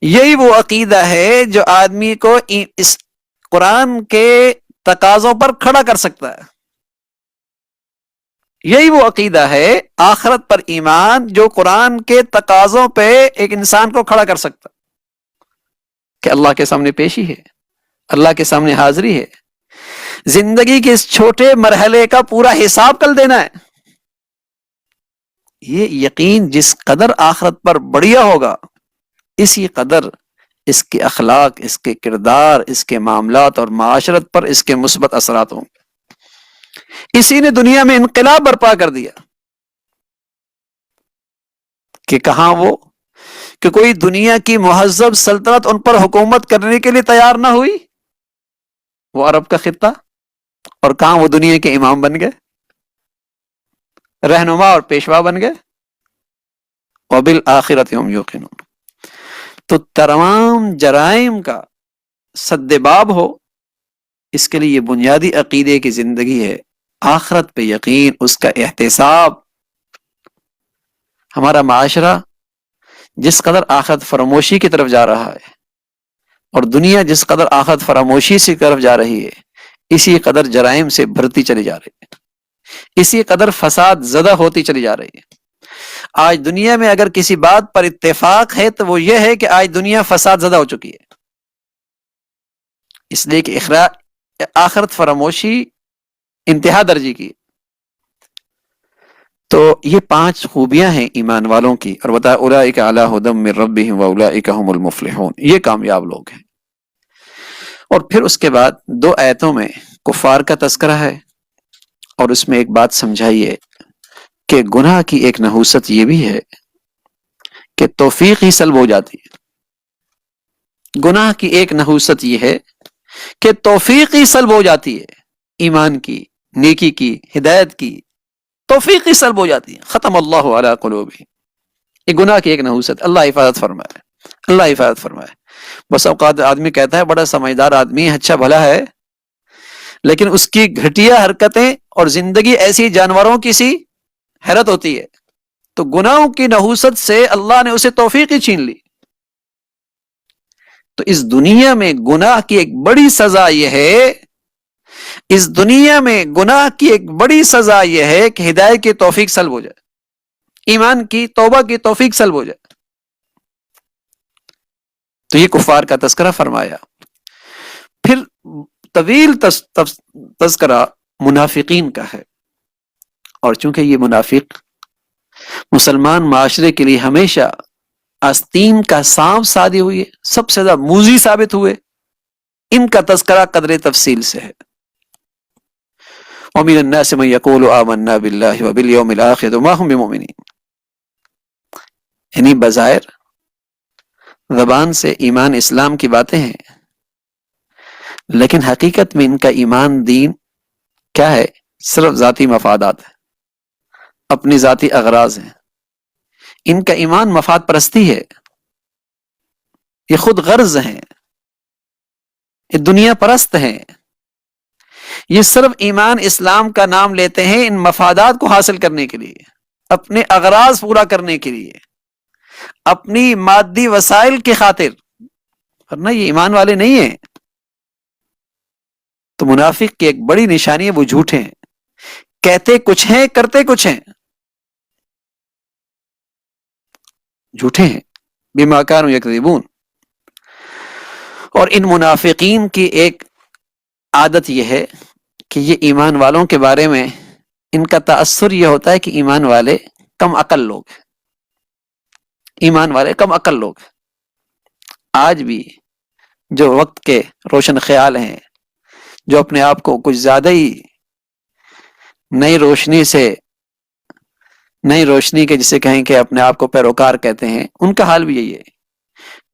S1: یہی وہ عقیدہ ہے جو آدمی کو اس قرآن کے تقاضوں پر کھڑا کر سکتا ہے. یہی وہ عقیدہ ہے آخرت پر ایمان جو قرآن کے تقاضوں پہ ایک انسان کو کھڑا کر سکتا کہ اللہ کے سامنے پیشی ہے، اللہ کے سامنے حاضری ہے، زندگی کے اس چھوٹے مرحلے کا پورا حساب کل دینا ہے. یہ یقین جس قدر آخرت پر بڑھیا ہوگا، اسی قدر اس کے اخلاق، اس کے کردار، اس کے معاملات اور معاشرت پر اس کے مثبت اثرات ہوں گے. اسی نے دنیا میں انقلاب برپا کر دیا کہ کہاں وہ کہ کوئی دنیا کی مہذب سلطنت ان پر حکومت کرنے کے لیے تیار نہ ہوئی، وہ عرب کا خطہ. اور کہاں وہ دنیا کے امام بن گئے، رہنما اور پیشوا بن گئے. وبالآخرۃ هم یوقنون. تو تمام جرائم کا سدباب ہو، اس کے لیے یہ بنیادی عقیدے کی زندگی ہے، آخرت پہ یقین، اس کا احتساب. ہمارا معاشرہ جس قدر آخرت فراموشی کی طرف جا رہا ہے اور دنیا جس قدر آخرت فراموشی کی طرف جا رہی ہے، اسی قدر جرائم سے بھرتی چلی جا رہی ہے، اسی قدر فساد زدہ ہوتی چلی جا رہی ہے. آج دنیا میں اگر کسی بات پر اتفاق ہے تو وہ یہ ہے کہ آج دنیا فساد زدہ ہو چکی ہے، اس لیے کہ آخرت فراموشی انتہا درجے کی. تو یہ 5 خوبیاں ہیں ایمان والوں کی. اور بتایا اولئک علی ھدی من ربہم واولئک ھم المفلحون، یہ کامیاب لوگ ہیں. اور پھر اس کے بعد 2 آیتوں میں کفار کا تذکرہ ہے، اور اس میں ایک بات سمجھائیے کہ گناہ کی ایک نحوست یہ بھی ہے کہ توفیق ہی سلب ہو جاتی ہے. گناہ کی ایک نحوست یہ ہے کہ توفیق ہی سلب ہو جاتی ہے، ایمان کی، نیکی کی، ہدایت کی توفیق ہی سلب ہو جاتی ہے. ختم اللہ علی قلوبہم. یہ گناہ کی ایک نحوست. اللہ حفاظت فرمائے، اللہ حفاظت فرمائے. بس اوقات آدمی کہتا ہے بڑا سمجھدار آدمی ہے، اچھا بھلا ہے، لیکن اس کی گھٹیا حرکتیں اور زندگی ایسی جانوروں کی سی حیرت ہوتی ہے. تو گناہوں کی نحوست سے اللہ نے اسے توفیق ہی چھین لی. تو اس دنیا میں گناہ کی ایک بڑی سزا یہ ہے، اس دنیا میں گناہ کی ایک بڑی سزا یہ ہے کہ ہدایت کی توفیق سلب ہو جائے، ایمان کی توبہ کی توفیق سلب ہو جائے. تو یہ کفار کا تذکرہ فرمایا. پھر طویل تذکرہ منافقین کا ہے، اور چونکہ یہ منافق مسلمان معاشرے کے لیے ہمیشہ آستین کا سانپ سادی ہوئی، سب سے زیادہ موذی ثابت ہوئے، ان کا تذکرہ قدر تفصیل سے ہے. وَمِنَ النَّاسِ مَن يَقُولُ آمَنَّا بِاللَّهِ وَبِالْيَوْمِ الْآخِرِ وَمَا هُم بِمُؤْمِنِينَ. یعنی بظاہر زبان سے ایمان اسلام کی باتیں ہیں، لیکن حقیقت میں ان کا ایمان دین کیا ہے؟ صرف ذاتی مفادات ہے، اپنی ذاتی اغراض ہیں. ان کا ایمان مفاد پرستی ہے، یہ خود غرض ہیں، یہ دنیا پرست ہیں. یہ صرف ایمان اسلام کا نام لیتے ہیں ان مفادات کو حاصل کرنے کے لیے، اپنے اغراض پورا کرنے کے لیے، اپنی مادی وسائل کی خاطر، ورنہ یہ ایمان والے نہیں ہیں. تو منافق کی ایک بڑی نشانی ہے وہ جھوٹے ہیں، کہتے کچھ ہیں کرتے کچھ ہیں، جھوٹے ہیں. بما كانوا يكذبون. اور ان منافقین کی ایک عادت یہ ہے کہ یہ ایمان والوں کے بارے میں ان کا تأثر یہ ہوتا ہے کہ ایمان والے کم عقل لوگ ہیں، ایمان والے کم عقل لوگ ہیں. آج بھی جو وقت کے روشن خیال ہیں، جو اپنے آپ کو کچھ زیادہ ہی نئی روشنی کے جسے کہیں کہ اپنے آپ کو پیروکار کہتے ہیں، ان کا حال بھی یہی ہے.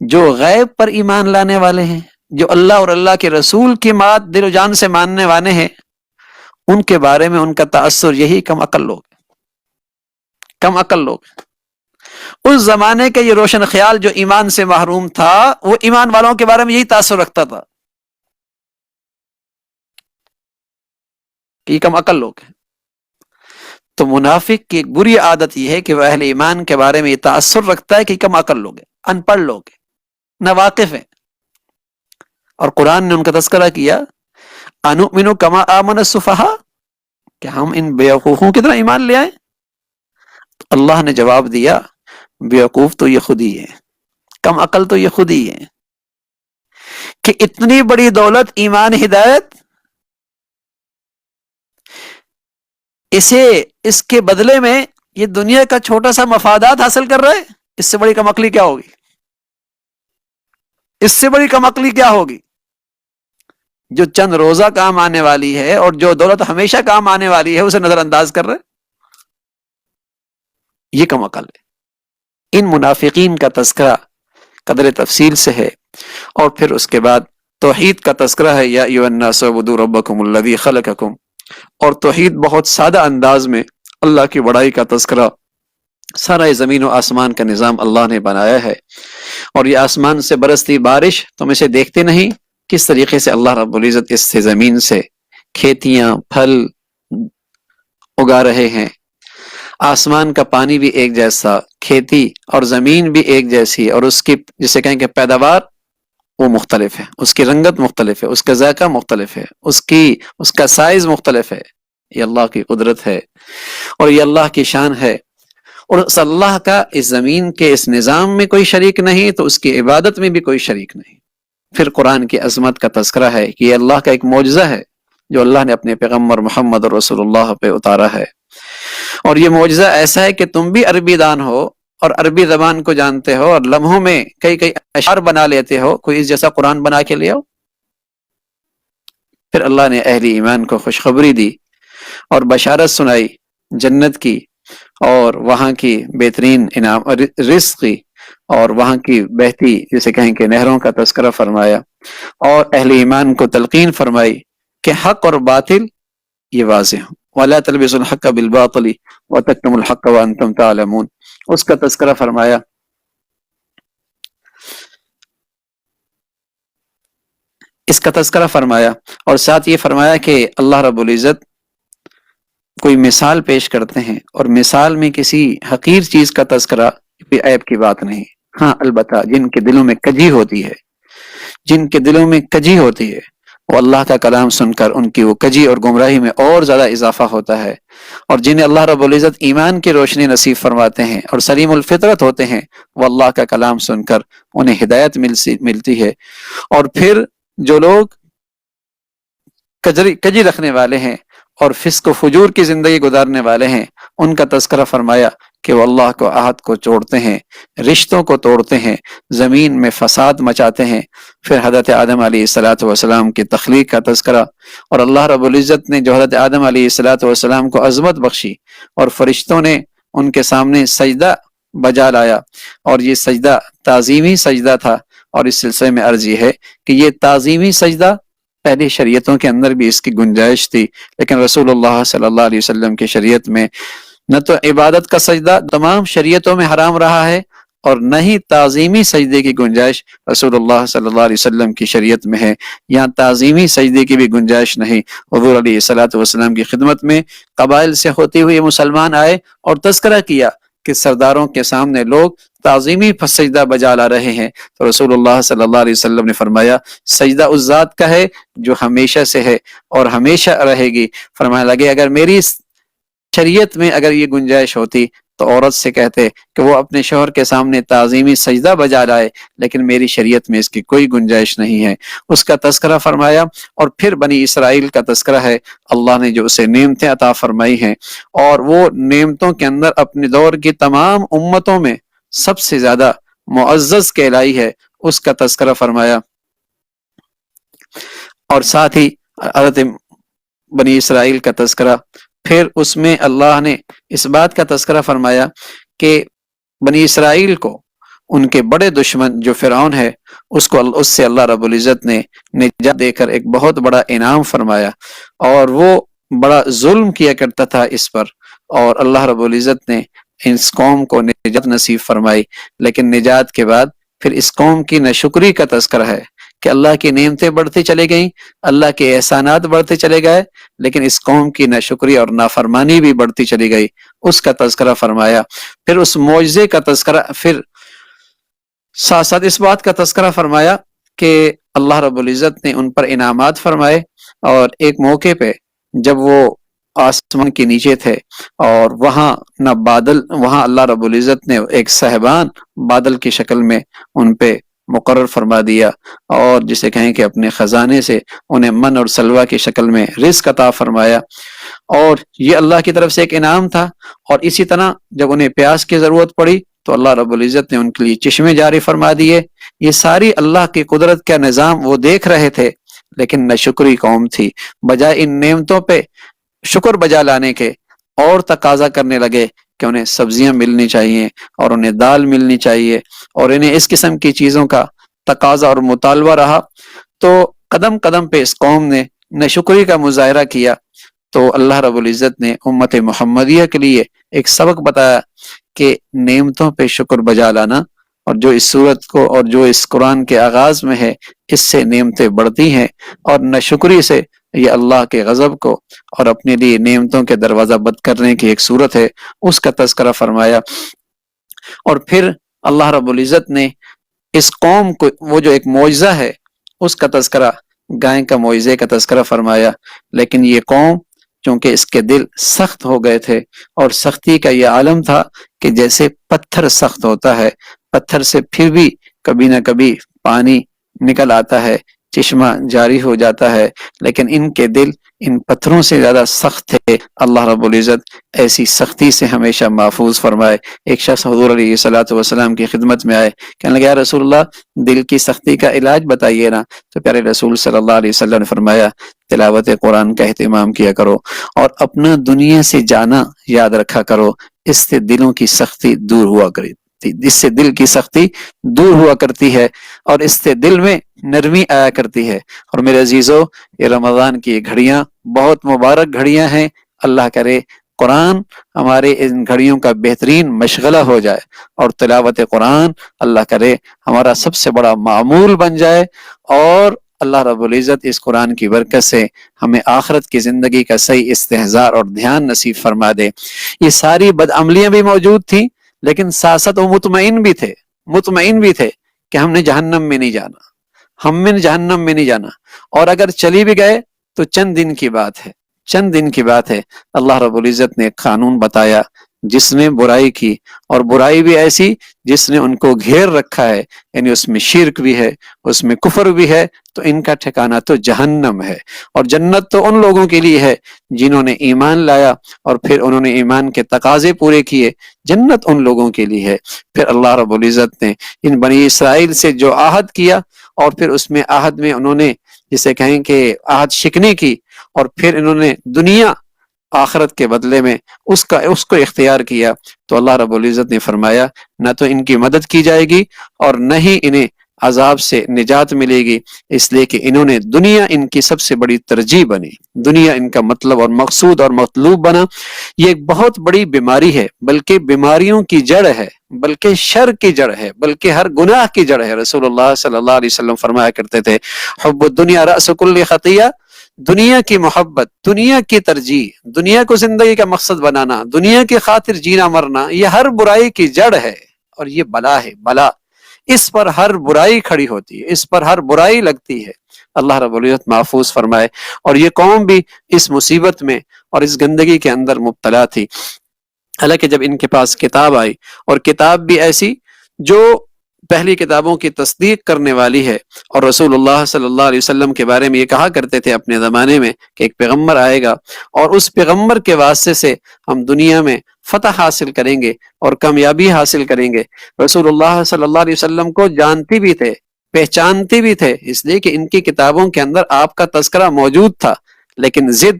S1: جو غیب پر ایمان لانے والے ہیں، جو اللہ اور اللہ کے رسول کی بات دل و جان سے ماننے والے ہیں، ان کے بارے میں ان کا تأثر یہی کم عقل لوگ، کم عقل لوگ. اس زمانے کے یہ روشن خیال جو ایمان سے محروم تھا، وہ ایمان والوں کے بارے میں یہی تأثر رکھتا تھا کہ یہ کم عقل لوگ ہیں. تو منافق کی ایک بری عادت یہ ہے کہ وہ اہل ایمان کے بارے میں یہ تأثر رکھتا ہے کہ یہ کم عقل لوگ ہیں، ان پڑھ لوگ ہیں، ناواقف ہیں. اور قرآن نے ان کا تذکرہ کیا، انؤمن کما آمن السفہاء، کہ ہم ان بیوقوفوں کی طرح ایمان لے آئیں. تو اللہ نے جواب دیا، بیوقوف تو یہ خود ہی ہے، کم عقل تو یہ خود ہی ہے، کہ اتنی بڑی دولت ایمان ہدایت، اس کے بدلے میں یہ دنیا کا چھوٹا سا مفادات حاصل کر رہے، اس سے بڑی کم عقلی کیا ہوگی؟ اس سے بڑی کم عقلی کیا ہوگی؟ جو چند روزہ کام آنے والی ہے اور جو دولت ہمیشہ کام آنے والی ہے اسے نظر انداز کر رہے، یہ کم عقل ہے. ان منافقین کا تذکرہ قدر تفصیل سے ہے. اور پھر اس کے بعد توحید کا تذکرہ ہے، یا ایھا الناس اعبدوا ربکم الذی خلقکم. اور توحید بہت سادہ انداز میں اللہ کی بڑائی کا تذکرہ. سارا زمین و آسمان کا نظام اللہ نے بنایا ہے، اور یہ آسمان سے برستی بارش تم اسے دیکھتے نہیں، کس طریقے سے اللہ رب العزت اس سے زمین سے کھیتیاں پھل اگا رہے ہیں. آسمان کا پانی بھی ایک جیسا، کھیتی اور زمین بھی ایک جیسی، اور اس کی جسے کہیں کہ پیداوار وہ مختلف ہے، اس کی رنگت مختلف ہے، اس کا ذائقہ مختلف ہے، اس کا سائز مختلف ہے. یہ اللہ کی قدرت ہے اور یہ اللہ کی شان ہے. اور اس اللہ کا اس زمین کے اس نظام میں کوئی شریک نہیں، تو اس کی عبادت میں بھی کوئی شریک نہیں. پھر قرآن کی عظمت کا تذکرہ ہے کہ یہ اللہ کا ایک معجزہ ہے جو اللہ نے اپنے پیغمبر محمد رسول اللہ پہ اتارا ہے. اور یہ معجزہ ایسا ہے کہ تم بھی عربی دان ہو اور عربی زبان کو جانتے ہو اور لمحوں میں کئی اشعار بنا لیتے ہو، کوئی اس جیسا قرآن بنا کے لے آؤ. پھر اللہ نے اہل ایمان کو خوشخبری دی اور بشارت سنائی جنت کی، اور وہاں کی بہترین انعام رزق کی، اور وہاں کی بہتی جسے کہیں کہ نہروں کا تذکرہ فرمایا، اور اہل ایمان کو تلقین فرمائی کہ حق اور باطل یہ واضح ہوں. وَلَا تَلْبِسُوا الْحَقَّ بِالْبَاطِلِ وَتَكْتُمُوا الْحَقَّ وَأَنْتُمْ تَعْلَمُونَ، اس کا تذکرہ فرمایا. اس کا تذکرہ فرمایا، اور ساتھ یہ فرمایا کہ اللہ رب العزت کوئی مثال پیش کرتے ہیں، اور مثال میں کسی حقیر چیز کا تذکرہ کوئی عیب کی بات نہیں۔ ہاں البتہ جن کے دلوں میں کجی ہوتی ہے، جن کے دلوں میں کجی ہوتی ہے، وہ اللہ کا کلام سن کر ان کی وہ کجی اور گمراہی میں اور زیادہ اضافہ ہوتا ہے، اور جنہیں اللہ رب العزت ایمان کی روشنی نصیب فرماتے ہیں اور سلیم الفطرت ہوتے ہیں، وہ اللہ کا کلام سن کر انہیں ہدایت ملتی ہے۔ اور پھر جو لوگ کجی رکھنے والے ہیں اور فسق و فجور کی زندگی گزارنے والے ہیں، ان کا تذکرہ فرمایا کہ وہ اللہ کو عہد کو توڑتے ہیں، رشتوں کو توڑتے ہیں، زمین میں فساد مچاتے ہیں۔ پھر حضرت آدم علیہ الصلاۃ والسلام کی تخلیق کا تذکرہ، اور اللہ رب العزت نے جو حضرت آدم علیہ الصلاۃ والسلام کو عظمت بخشی اور فرشتوں نے ان کے سامنے سجدہ بجا لایا، اور یہ سجدہ تعظیمی سجدہ تھا۔ اور اس سلسلے میں عرض یہ ہے کہ یہ تعظیمی سجدہ پہلی شریعتوں کے اندر بھی اس کی گنجائش تھی، لیکن رسول اللہ صلی اللہ علیہ وسلم کی شریعت میں نہ تو عبادت کا سجدہ تمام شریعتوں میں حرام رہا ہے، اور نہ ہی تعظیمی سجدے کی گنجائش رسول اللہ صلی اللہ علیہ وسلم کی شریعت میں ہے۔ یہاں تعظیمی سجدے کی بھی گنجائش نہیں۔ حضور علیہ الصلوۃ والسلام کی خدمت میں قبائل سے ہوتے ہوئے مسلمان آئے اور تذکرہ کیا کہ سرداروں کے سامنے لوگ تعظیمی سجدہ بجا لا رہے ہیں، تو رسول اللہ صلی اللہ علیہ وسلم نے فرمایا سجدہ اس ذات کا ہے جو ہمیشہ سے ہے اور ہمیشہ رہے گی۔ فرمانے لگے اگر میری شریعت میں اگر یہ گنجائش ہوتی تو عورت سے کہتے کہ وہ اپنے شوہر کے سامنے تعظیمی سجدہ بجا لائے، لیکن میری شریعت میں اس کی کوئی گنجائش نہیں ہے۔ اس کا تذکرہ فرمایا، اور پھر بنی اسرائیل کا تذکرہ ہے، اللہ نے جو اسے نعمتیں عطا فرمائی ہیں، اور وہ نعمتوں کے اندر اپنے دور کی تمام امتوں میں سب سے زیادہ معزز کہلائی ہے، اس کا تذکرہ فرمایا۔ اور ساتھ ہی حضرت بنی اسرائیل کا تذکرہ، پھر اس میں اللہ نے اس بات کا تذکرہ فرمایا کہ بنی اسرائیل کو ان کے بڑے دشمن جو فرعون ہے اس سے اللہ رب العزت نے نجات دے کر ایک بہت بڑا انعام فرمایا، اور وہ بڑا ظلم کیا کرتا تھا اس پر، اور اللہ رب العزت نے اس قوم کو نجات نصیب فرمائی۔ لیکن نجات کے بعد پھر اس قوم کی ناشکری کا تذکرہ ہے کہ اللہ کی نعمتیں بڑھتی چلی گئیں، اللہ کے احسانات بڑھتے چلے گئے، لیکن اس قوم کی ناشکری اور نافرمانی بھی بڑھتی چلی گئی، اس کا تذکرہ فرمایا۔ پھر اس معجزے کا تذکرہ، پھر ساتھ ساتھ اس بات کا تذکرہ فرمایا کہ اللہ رب العزت نے ان پر انعامات فرمائے، اور ایک موقع پہ جب وہ آسمان کے نیچے تھے اور وہاں نہ بادل، وہاں اللہ رب العزت نے ایک صاحبان بادل کی شکل میں ان پہ مقرر فرما دیا، اور جسے کہیں کہ اپنے خزانے سے انہیں من اور سلوہ کی شکل میں رزق عطا فرمایا، اور یہ اللہ کی طرف سے ایک انعام تھا۔ اور اسی طرح جب انہیں پیاس کی ضرورت پڑی تو اللہ رب العزت نے ان کے لیے چشمے جاری فرما دیے۔ یہ ساری اللہ کی قدرت کا نظام وہ دیکھ رہے تھے، لیکن ناشکری قوم تھی، بجائے ان نعمتوں پہ شکر بجا لانے کے اور تقاضا کرنے لگے کہ انہیں سبزیاں ملنی چاہیے اور انہیں دال ملنی چاہیے، اور انہیں اس قسم کی چیزوں کا تقاضا اور مطالبہ رہا، تو قدم قدم پہ اس قوم نے ناشکری کا مظاہرہ کیا۔ تو اللہ رب العزت نے امت محمدیہ کے لیے ایک سبق بتایا کہ نعمتوں پہ شکر بجا لانا، اور جو اس صورت کو اور جو اس قرآن کے آغاز میں ہے، اس سے نعمتیں بڑھتی ہیں، اور ناشکری سے یہ اللہ کے غضب کو اور اپنے لیے نعمتوں کے دروازہ بند کرنے کی ایک صورت ہے، اس کا تذکرہ فرمایا۔ اور پھر اللہ رب العزت نے اس قوم کو وہ جو ایک معجزہ ہے اس کا تذکرہ، گائے کا معجزے کا تذکرہ فرمایا، لیکن یہ قوم چونکہ اس کے دل سخت ہو گئے تھے، اور سختی کا یہ عالم تھا کہ جیسے پتھر سخت ہوتا ہے، پتھر سے پھر بھی کبھی نہ کبھی پانی نکل آتا ہے، چشمہ جاری ہو جاتا ہے، لیکن ان کے دل ان پتھروں سے زیادہ سخت تھے۔ اللہ رب العزت ایسی سختی سے ہمیشہ محفوظ فرمائے۔ ایک شخص حضور علیہ الصلوۃ والسلام کی خدمت میں آئے، کہنے لگا یا رسول اللہ دل کی سختی کا علاج بتائیے نا، تو پیارے رسول صلی اللہ علیہ وسلم نے فرمایا تلاوت قرآن کا اہتمام کیا کرو، اور اپنا دنیا سے جانا یاد رکھا کرو، اس سے دلوں کی سختی دور ہوا کرتی، اس سے دل کی سختی دور ہوا کرتی ہے، اور اس سے دل میں نرمی آیا کرتی ہے۔ اور میرے عزیزو، یہ رمضان کی گھڑیاں بہت مبارک گھڑیاں ہیں، اللہ کرے قرآن ہمارے ان گھڑیوں کا بہترین مشغلہ ہو جائے، اور تلاوت قرآن اللہ کرے ہمارا سب سے بڑا معمول بن جائے، اور اللہ رب العزت اس قرآن کی برکت سے ہمیں آخرت کی زندگی کا صحیح استحضار اور دھیان نصیب فرما دے۔ یہ ساری بدعملیاں بھی موجود تھیں، لیکن ساتھ ساتھ وہ مطمئن بھی تھے کہ ہم نے جہنم میں نہیں جانا، ہم نے جہنم میں نہیں جانا، اور اگر چلی بھی گئے تو چند دن کی بات ہے، چند دن کی بات ہے۔ اللہ رب العزت نے ایک قانون بتایا، جس نے برائی کی، اور برائی بھی ایسی جس نے ان کو گھیر رکھا ہے، یعنی اس میں شرک بھی ہے، اس میں کفر بھی ہے، تو ان کا ٹھکانہ تو جہنم ہے، اور جنت تو ان لوگوں کے لیے ہے جنہوں نے ایمان لایا اور پھر انہوں نے ایمان کے تقاضے پورے کیے، جنت ان لوگوں کے لیے ہے۔ پھر اللہ رب العزت نے ان بنی اسرائیل سے جو عہد کیا، اور پھر اس میں عہد میں انہوں نے جسے کہیں کہ عہد شکنی کی، اور پھر انہوں نے دنیا آخرت کے بدلے میں اس کو اختیار کیا، تو اللہ رب العزت نے فرمایا نہ تو ان کی مدد کی جائے گی اور نہ ہی انہیں عذاب سے نجات ملے گی، اس لیے کہ انہوں نے دنیا ان کی سب سے بڑی ترجیح بنی، دنیا ان کا مطلب اور مقصود اور مطلوب بنا۔ یہ ایک بہت بڑی بیماری ہے، بلکہ بیماریوں کی جڑ ہے، بلکہ شر کی جڑ ہے، بلکہ ہر گناہ کی جڑ ہے۔ رسول اللہ صلی اللہ علیہ وسلم فرمایا کرتے تھے حب الدنیا رأس کل خطیہ، دنیا کی محبت، دنیا کی ترجیح، دنیا کو زندگی کا مقصد بنانا، دنیا کی خاطر جینا مرنا، یہ ہر برائی کی جڑ ہے، اور یہ بلا ہے، بلا، اس پر ہر برائی کھڑی ہوتی ہے، اس پر ہر برائی لگتی ہے۔ اللہ رب العزت محفوظ فرمائے۔ اور یہ قوم بھی اس مصیبت میں اور اس گندگی کے اندر مبتلا تھی، حالانکہ جب ان کے پاس کتاب آئی، اور کتاب بھی ایسی جو پہلی کتابوں کی تصدیق کرنے والی ہے، اور رسول اللہ صلی اللہ علیہ وسلم کے بارے میں یہ کہا کرتے تھے اپنے زمانے میں کہ ایک پیغمبر آئے گا، اور اس پیغمبر کے واسطے سے ہم دنیا میں فتح حاصل کریں گے اور کامیابی حاصل کریں گے۔ رسول اللہ صلی اللہ علیہ وسلم کو جانتے بھی تھے، پہچانتے بھی تھے، اس لیے کہ ان کی کتابوں کے اندر آپ کا تذکرہ موجود تھا، لیکن ضد،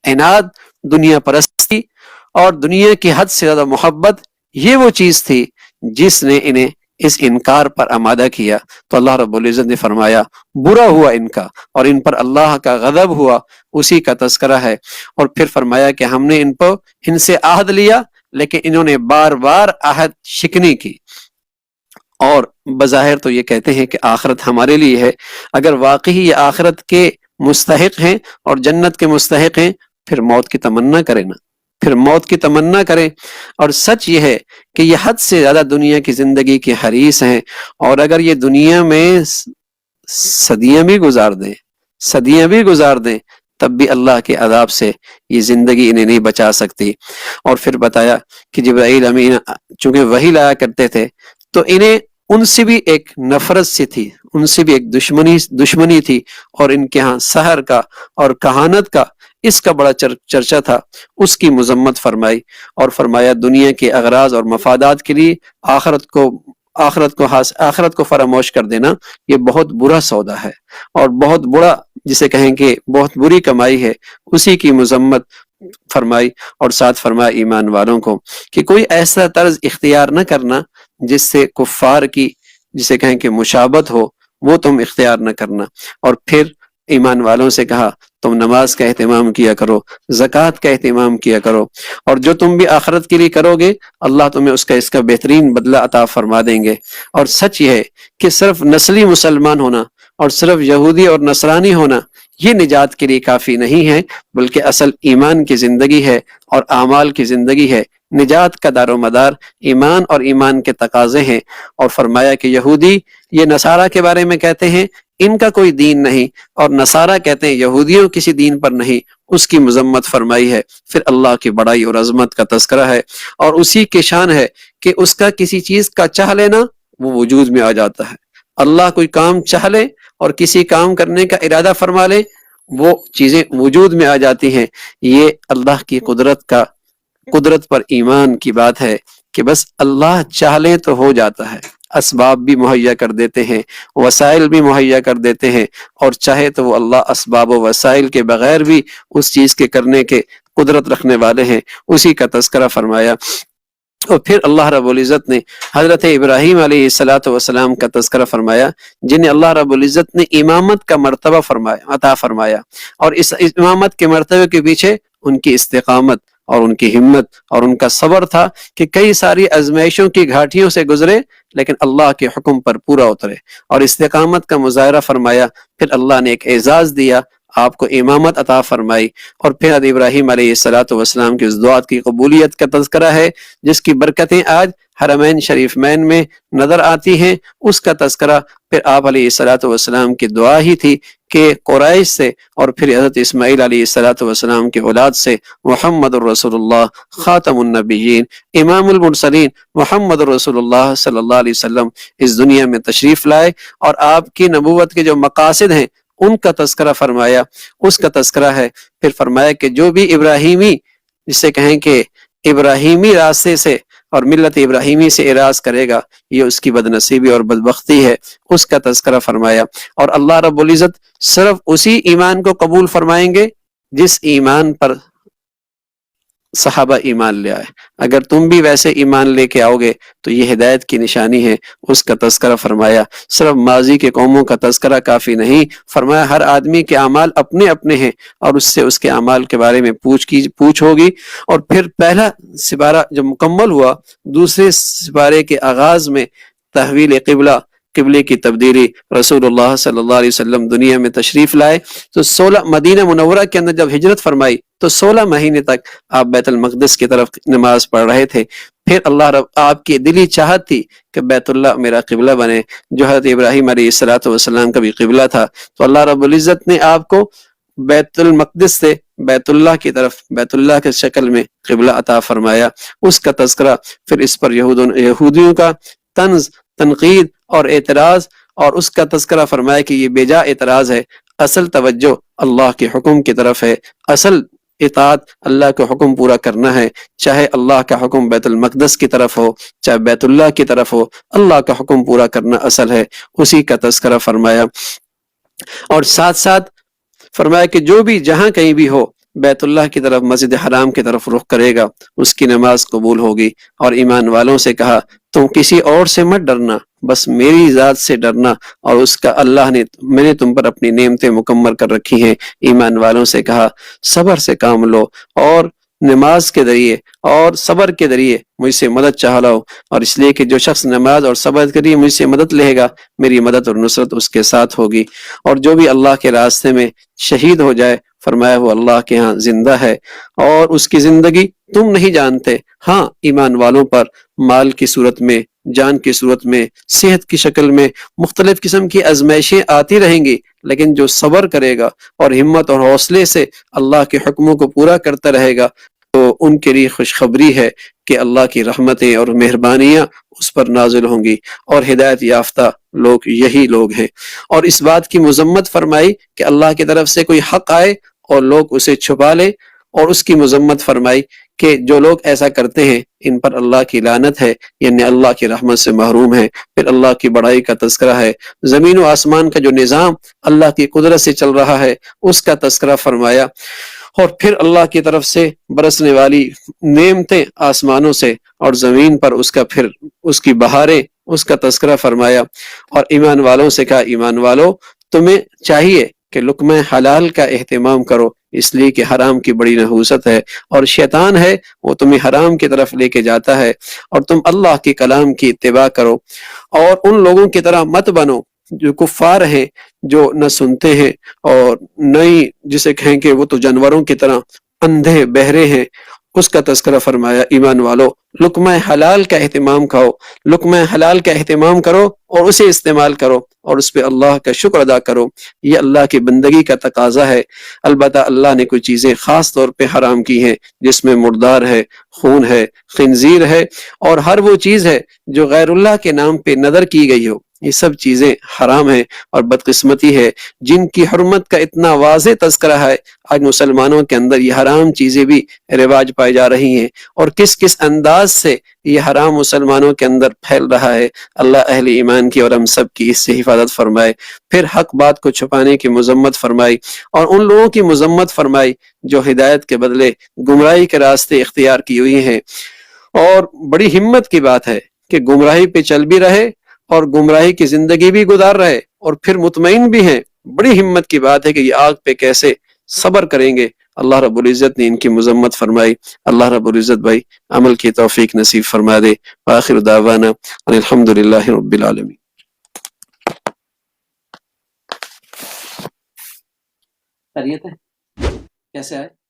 S1: عناد، دنیا پرستی اور دنیا کی حد سے زیادہ محبت، یہ وہ چیز تھی جس نے انہیں اس انکار پر آمادہ کیا۔ تو اللہ رب العزت نے فرمایا برا ہوا ان کا، اور ان پر اللہ کا غضب ہوا، اسی کا تذکرہ ہے۔ اور پھر فرمایا کہ ہم نے ان سے عہد لیا، لیکن انہوں نے بار بار عہد شکنی کی، اور بظاہر تو یہ کہتے ہیں کہ آخرت ہمارے لیے ہے۔ اگر واقعی یہ آخرت کے مستحق ہیں اور جنت کے مستحق ہیں، پھر موت کی تمنا کریں نا، پھر موت کی تمنا کریں۔ اور سچ یہ ہے کہ یہ حد سے زیادہ دنیا کی زندگی کے حریص ہیں، اور اگر یہ دنیا میں صدیاں بھی گزار دیں تب بھی اللہ کے عذاب سے یہ زندگی انہیں نہیں بچا سکتی۔ اور پھر بتایا کہ جبرائیل امین چونکہ وحی لایا کرتے تھے، تو انہیں ان سے بھی ایک نفرت سی تھی، ان سے بھی ایک دشمنی تھی، اور ان کے ہاں سحر کا اور کہانت کا اس کا بڑا چرچا تھا، اس کی مذمت فرمائی، اور فرمایا دنیا کے اغراض اور مفادات کے لیے آخرت کو فراموش کر دینا یہ بہت برا سودا ہے، اور بہت بڑا جسے کہیں کہ بہت بری کمائی ہے، اسی کی مذمت فرمائی۔ اور ساتھ فرمایا ایمان والوں کو کہ کوئی ایسا طرز اختیار نہ کرنا جس سے کفار کی جسے کہیں کہ مشابہت ہو، وہ تم اختیار نہ کرنا۔ اور پھر ایمان والوں سے کہا تم نماز کا اہتمام کیا کرو، زکوٰۃ کا اہتمام کیا کرو، اور جو تم بھی آخرت کے لیے کرو گے اللہ تمہیں اس کا بہترین بدلہ عطا فرما دیں گے۔ اور سچ یہ ہے کہ صرف نسلی مسلمان ہونا اور صرف یہودی اور نصرانی ہونا یہ نجات کے لیے کافی نہیں ہے، بلکہ اصل ایمان کی زندگی ہے اور اعمال کی زندگی ہے۔ نجات کا دار و مدار ایمان اور ایمان کے تقاضے ہیں۔ اور فرمایا کہ یہودی یہ نصارہ کے بارے میں کہتے ہیں ان کا کوئی دین نہیں، اور نصارہ کہتے ہیں یہودیوں کسی دین پر نہیں، اس کی مذمت فرمائی ہے۔ پھر اللہ کی بڑائی اور عظمت کا تذکرہ ہے، اور اسی کی شان ہے کہ اس کا کسی چیز کا چاہ لینا وہ وجود میں آ جاتا ہے۔ اللہ کوئی کام چاہ لے اور کسی کام کرنے کا ارادہ فرما لے، وہ چیزیں وجود میں آ جاتی ہیں۔ یہ اللہ کی قدرت پر ایمان کی بات ہے کہ بس اللہ چاہ لے تو ہو جاتا ہے، اسباب بھی مہیا کر دیتے ہیں، وسائل بھی مہیا کر دیتے ہیں، اور چاہے تو وہ اللہ اسباب و وسائل کے بغیر بھی اس چیز کے کرنے کے قدرت رکھنے والے ہیں، اسی کا تذکرہ فرمایا۔ اور پھر اللہ رب العزت نے حضرت ابراہیم علیہ الصلاۃ والسلام کا تذکرہ فرمایا، جنہیں اللہ رب العزت نے امامت کا مرتبہ عطا فرمایا، اور اس امامت کے مرتبے کے پیچھے ان کی استقامت اور ان کی ہمت اور ان کا صبر تھا کہ کئی ساری آزمائشوں کی گھاٹیوں سے گزرے لیکن اللہ کے حکم پر پورا اترے اور استقامت کا مظاہرہ فرمایا. پھر اللہ نے ایک اعزاز دیا، آپ کو امامت عطا فرمائی. اور پھر حضرت ابراہیم علیہ الصلوۃ والسلام کی اس دعا کی قبولیت کا تذکرہ ہے جس کی برکتیں آج حرمین شریفین میں نظر آتی ہیں. اس کا تذکرہ پھر آپ علیہ الصلوۃ والسلام کی دعا ہی تھی کہ قریش سے اور پھر حضرت اسماعیل علیہ الصلوۃ والسلام کے اولاد سے محمد الرسول اللہ خاتم النبیین امام المرسلین محمد الرسول اللہ صلی اللہ علیہ وسلم اس دنیا میں تشریف لائے اور آپ کی نبوت کے جو مقاصد ہیں ان کا تذکرہ فرمایا. اس کا تذکرہ ہے پھر فرمایا کہ جو بھی ابراہیمی، جسے کہیں کہ ابراہیمی راستے سے اور ملت ابراہیمی سے اعراض کرے گا یہ اس کی بدنصیبی اور بدبختی ہے، اس کا تذکرہ فرمایا. اور اللہ رب العزت صرف اسی ایمان کو قبول فرمائیں گے جس ایمان پر صحابہ ایمان لے آئے. اگر تم بھی ویسے ایمان لے کے آؤ گے تو یہ ہدایت کی نشانی ہے، اس کا تذکرہ فرمایا. صرف ماضی کے قوموں کا تذکرہ کافی نہیں، فرمایا ہر آدمی کے اعمال اپنے اپنے ہیں اور اس سے اس کے اعمال کے بارے میں پوچھ ہوگی. اور پھر پہلا سپارہ جب مکمل ہوا، دوسرے سپارے کے آغاز میں تحویل قبلے کی تبدیلی، رسول اللہ صلی اللہ علیہ وسلم دنیا میں تشریف لائے تو 16 مدینہ منورہ کے اندر جب ہجرت فرمائی تو 16 مہینے تک آپ بیت المقدس کی طرف نماز پڑھ رہے تھے. پھر اللہ رب آپ کی دلی چاہت تھی کہ بیت اللہ میرا قبلہ بنے، جو حضرت ابراہیم علیہ الصلوۃ والسلام کا بھی قبلہ تھا. تو اللہ رب العزت نے آپ کو بیت المقدس سے بیت اللہ کی طرف بیت اللہ کے شکل میں قبلہ عطا فرمایا. اس کا تذکرہ پھر اس پر یہودیوں کا طنز، تنقید اور اعتراض، اور اس کا تذکرہ فرمایا کہ یہ بے جا اعتراض ہے، اصل توجہ اللہ کے حکم کی طرف ہے، اصل اطاعت اللہ کا حکم پورا کرنا ہے. چاہے اللہ کا حکم بیت المقدس کی طرف ہو چاہے بیت اللہ کی طرف ہو، اللہ کا حکم پورا کرنا اصل ہے، اسی کا تذکرہ فرمایا. اور ساتھ ساتھ فرمایا کہ جو بھی جہاں کہیں بھی ہو بیت اللہ کی طرف مسجد حرام کی طرف رخ کرے گا اس کی نماز قبول ہوگی. اور ایمان والوں سے کہا تم کسی اور سے مت ڈرنا، بس میری ذات سے ڈرنا، اور اس کا اللہ نے میں نے تم پر اپنی نعمتیں مکمل کر رکھی ہیں. ایمان والوں سے کہا صبر سے کام لو اور نماز کے ذریعے اور صبر کے ذریعے مجھ سے مدد چاہ لو، اور اس لیے کہ جو شخص نماز اور صبر کے ذریعے مجھ سے مدد لے گا میری مدد اور نصرت اس کے ساتھ ہوگی. اور جو بھی اللہ کے راستے میں شہید ہو جائے فرمایا وہ اللہ کے ہاں زندہ ہے اور اس کی زندگی تم نہیں جانتے. ہاں ایمان والوں پر مال کی صورت میں، جان کی صورت میں، صحت کی شکل میں مختلف قسم کی آزمائشیں آتی رہیں گی، لیکن جو صبر کرے گا اور ہمت اور حوصلے سے اللہ کے حکموں کو پورا کرتا رہے گا تو ان کے لیے خوشخبری ہے کہ اللہ کی رحمتیں اور مہربانیاں اس پر نازل ہوں گی، اور ہدایت یافتہ لوگ یہی لوگ ہیں. اور اس بات کی مذمت فرمائی کہ اللہ کی طرف سے کوئی حق آئے اور لوگ اسے چھپا لے، اور اس کی مذمت فرمائی کہ جو لوگ ایسا کرتے ہیں ان پر اللہ کی لعنت ہے، یعنی اللہ کی رحمت سے محروم ہے. پھر اللہ کی بڑائی کا تذکرہ ہے، زمین و آسمان کا جو نظام اللہ کی قدرت سے چل رہا ہے اس کا تذکرہ فرمایا. اور پھر اللہ کی طرف سے برسنے والی نعمتیں آسمانوں سے اور زمین پر اس کی بہاریں، اس کا تذکرہ فرمایا. اور ایمان والوں سے کہا ایمان والو تمہیں چاہیے کہ لقمہ حلال کا اہتمام کرو، اس لیے کہ حرام کی بڑی نحوست ہے اور شیطان ہے وہ تمہیں حرام کی طرف لے کے جاتا ہے. اور تم اللہ کے کلام کی اتباع کرو اور ان لوگوں کی طرح مت بنو جو کفار ہیں، جو نہ سنتے ہیں اور نہ ہی جسے کہیں کہ وہ تو جانوروں کی طرح اندھے بہرے ہیں. اس کا تذکرہ فرمایا ایمان والو لقمہ حلال کا اہتمام کھاؤ، لقمہ حلال کا اہتمام کرو اور اسے استعمال کرو اور اس پہ اللہ کا شکر ادا کرو، یہ اللہ کی بندگی کا تقاضا ہے. البتہ اللہ نے کوئی چیزیں خاص طور پہ حرام کی ہیں جس میں مردار ہے، خون ہے، خنزیر ہے اور ہر وہ چیز ہے جو غیر اللہ کے نام پہ نذر کی گئی ہو، یہ سب چیزیں حرام ہیں. اور بدقسمتی ہے جن کی حرمت کا اتنا واضح تذکرہ ہے آج مسلمانوں کے اندر یہ حرام چیزیں بھی رواج پائی جا رہی ہیں، اور کس کس انداز سے یہ حرام مسلمانوں کے اندر پھیل رہا ہے. اللہ اہل ایمان کی اور ہم سب کی اس سے حفاظت فرمائے. پھر حق بات کو چھپانے کی مذمت فرمائی اور ان لوگوں کی مذمت فرمائی جو ہدایت کے بدلے گمراہی کے راستے اختیار کی ہوئی ہیں. اور بڑی ہمت کی بات ہے کہ گمراہی پہ چل بھی رہے اور گمراہی کی زندگی بھی گزار رہے اور پھر مطمئن بھی ہیں. بڑی ہمت کی بات ہے کہ یہ آگ پہ کیسے صبر کریں گے اللہ رب العزت نے ان کی مذمت فرمائی. اللہ رب العزت بھائی عمل کی توفیق نصیب فرما دے. وآخر دعوانا ان الحمدللہ رب العالمین. خیریت ہے؟ کیسے آئے؟